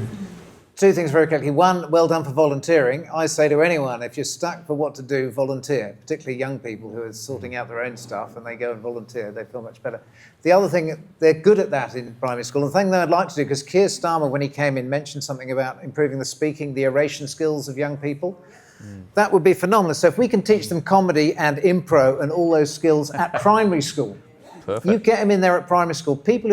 Two things very quickly. One, well done for volunteering. I say to anyone, if you're stuck for what to do, volunteer, particularly young people who are sorting out their own stuff and they go and volunteer, they feel much better. The other thing, they're good at that in primary school. The thing that I'd like to do, because Keir Starmer, when he came in, mentioned something about improving the speaking, the oration skills of young people. That would be phenomenal. So if we can teach them comedy and impro and all those skills at primary school, perfect. You get them in there at primary school. People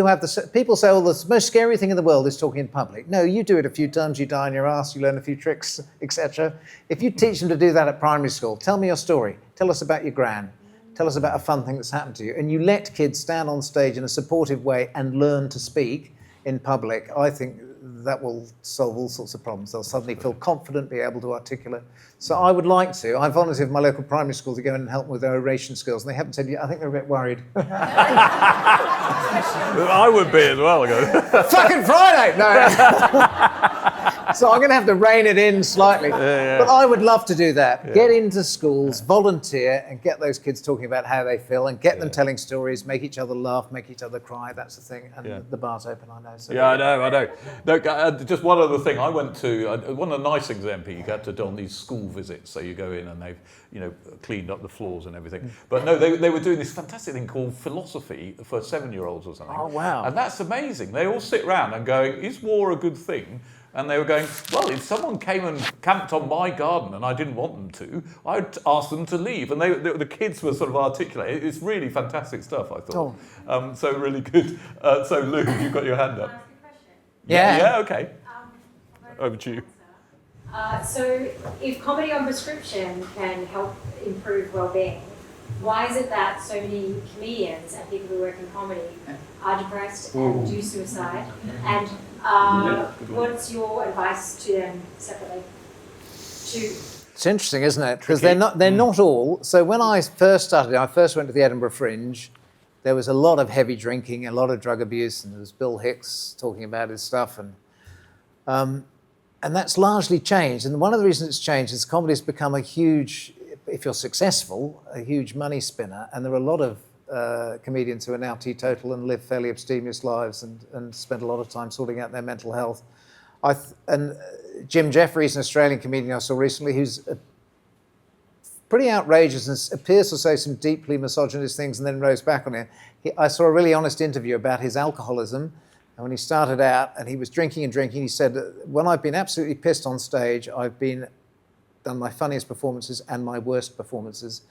say, oh, the most scary thing in the world is talking in public. No, you do it a few times, you die on your ass, you learn a few tricks, etc. If you teach them to do that at primary school, tell me your story. Tell us about your gran. Tell us about a fun thing that's happened to you. And you let kids stand on stage in a supportive way and learn to speak in public. I think that will solve all sorts of problems. They'll suddenly feel confident, be able to articulate. So I would like to. I volunteered with my local primary school to go in and help them with their oration skills, and they haven't said yet. I think they're a bit worried. I would be as well. Fucking Friday! No. So I'm going to have to rein it in slightly. Yeah. But I would love to do that. Yeah. Get into schools, volunteer, and get those kids talking about how they feel, and get them telling stories, make each other laugh, make each other cry. That's the thing. And the bar's open, I know. So I know. No, just one other thing. I went to one of the nice things MP you had to do on these school visits. So you go in and they've cleaned up the floors and everything. But no, they were doing this fantastic thing called philosophy for 7-year-olds or something. Oh wow! And that's amazing. They all sit round and go, "Is war a good thing?" And they were going, well, if someone came and camped on my garden and I didn't want them to, I'd ask them to leave. And the kids were sort of articulate. It's really fantastic stuff, I thought. So really good. So Lou, you've got your hand up. Yeah, okay. Over to you. So if comedy on prescription can help improve well-being, why is it that so many comedians and people who work in comedy are depressed and do suicide? And what's your advice to them separately? It's interesting, isn't it? Because they're not all. So when I first started, I first went to the Edinburgh Fringe. There was a lot of heavy drinking, a lot of drug abuse, and there was Bill Hicks talking about his stuff, and that's largely changed. And one of the reasons it's changed is comedy's become a huge, if you're successful, a huge money spinner. And there are a lot of comedians who are now teetotal and live fairly abstemious lives and spend a lot of time sorting out their mental health. And Jim Jeffries, an Australian comedian I saw recently, who's pretty outrageous and appears to say some deeply misogynist things and then rose back on it. I saw a really honest interview about his alcoholism. And when he started out and he was drinking and drinking, he said, when I've been absolutely pissed on stage, I've done my funniest performances and my worst performances.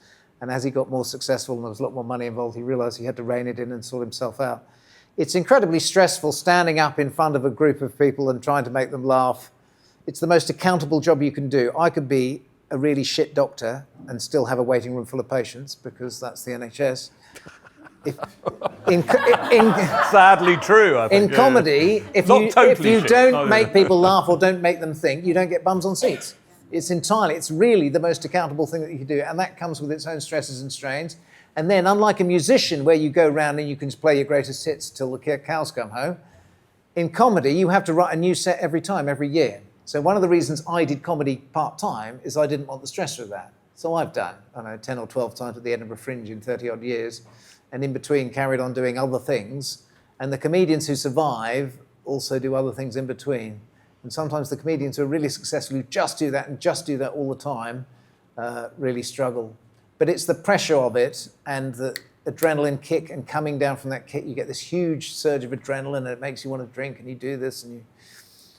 And as he got more successful and there was a lot more money involved, he realised he had to rein it in and sort himself out. It's incredibly stressful standing up in front of a group of people and trying to make them laugh. It's the most accountable job you can do. I could be a really shit doctor and still have a waiting room full of patients because that's the NHS. Sadly true, I think. In comedy, if you don't make people laugh or don't make them think, you don't get bums on seats. It's really the most accountable thing that you can do, and that comes with its own stresses and strains. And then, unlike a musician where you go round and you can play your greatest hits till the cows come home, in comedy you have to write a new set every time, every year. So one of the reasons I did comedy part-time is I didn't want the stress of that. So I've done, 10 or 12 times at the Edinburgh Fringe in 30-odd years, and in between carried on doing other things. And the comedians who survive also do other things in between. And sometimes the comedians who are really successful, who just do that and just do that all the time, really struggle. But it's the pressure of it and the adrenaline kick, and coming down from that kick, you get this huge surge of adrenaline and it makes you want to drink, and you do this and you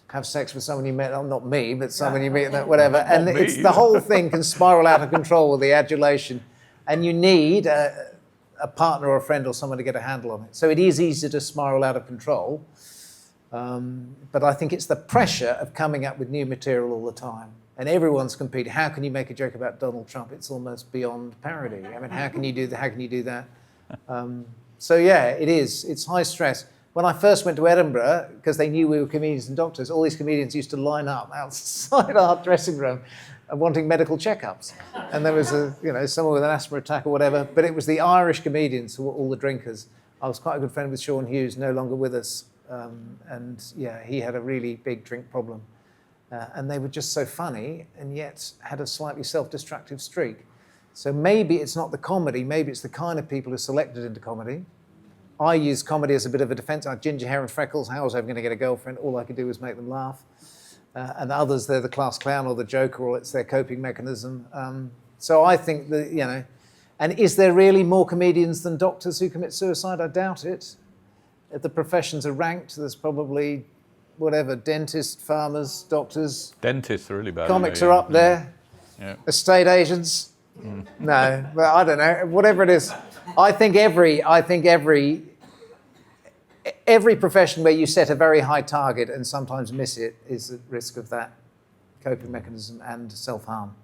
have sex with someone you met, not me, but someone you meet, whatever. And the whole thing can spiral out of control with the adulation. And you need a partner or a friend or someone to get a handle on it. So it is easy to spiral out of control. But I think it's the pressure of coming up with new material all the time. And everyone's competing. How can you make a joke about Donald Trump? It's almost beyond parody. I mean, how can you do that? How can you do that? So yeah, it is. It's high stress. When I first went to Edinburgh, because they knew we were comedians and doctors, all these comedians used to line up outside our dressing room wanting medical checkups. And there was someone with an asthma attack or whatever, but it was the Irish comedians who were all the drinkers. I was quite a good friend with Sean Hughes, no longer with us. And yeah, he had a really big drink problem. And they were just so funny and yet had a slightly self-destructive streak. So maybe it's not the comedy, maybe it's the kind of people who are selected into comedy. I use comedy as a bit of a defence. I had ginger hair and freckles. How was I going to get a girlfriend? All I could do was make them laugh. And others, they're the class clown or the joker, or it's their coping mechanism. So I think that, and is there really more comedians than doctors who commit suicide? I doubt it. If the professions are ranked, there's probably, dentists, farmers, doctors. Dentists are really bad. Comics are up there. Yeah. Estate agents. No, but I don't know. Whatever it is, I think every profession where you set a very high target and sometimes miss it is at risk of that coping mechanism and self-harm.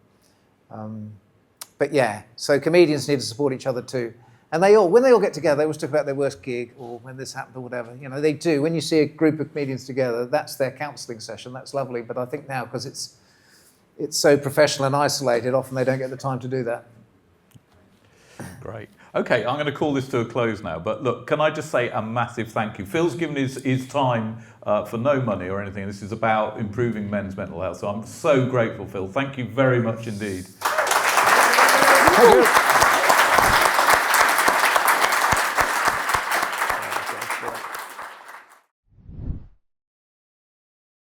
But yeah, so comedians need to support each other too. And when they all get together, they always talk about their worst gig or when this happened or whatever. They do. When you see a group of comedians together, that's their counselling session. That's lovely. But I think now, because it's so professional and isolated, often they don't get the time to do that. Great. Okay, I'm going to call this to a close now. But look, can I just say a massive thank you? Phil's given his time for no money or anything. This is about improving men's mental health. So I'm so grateful, Phil. Thank you very much indeed.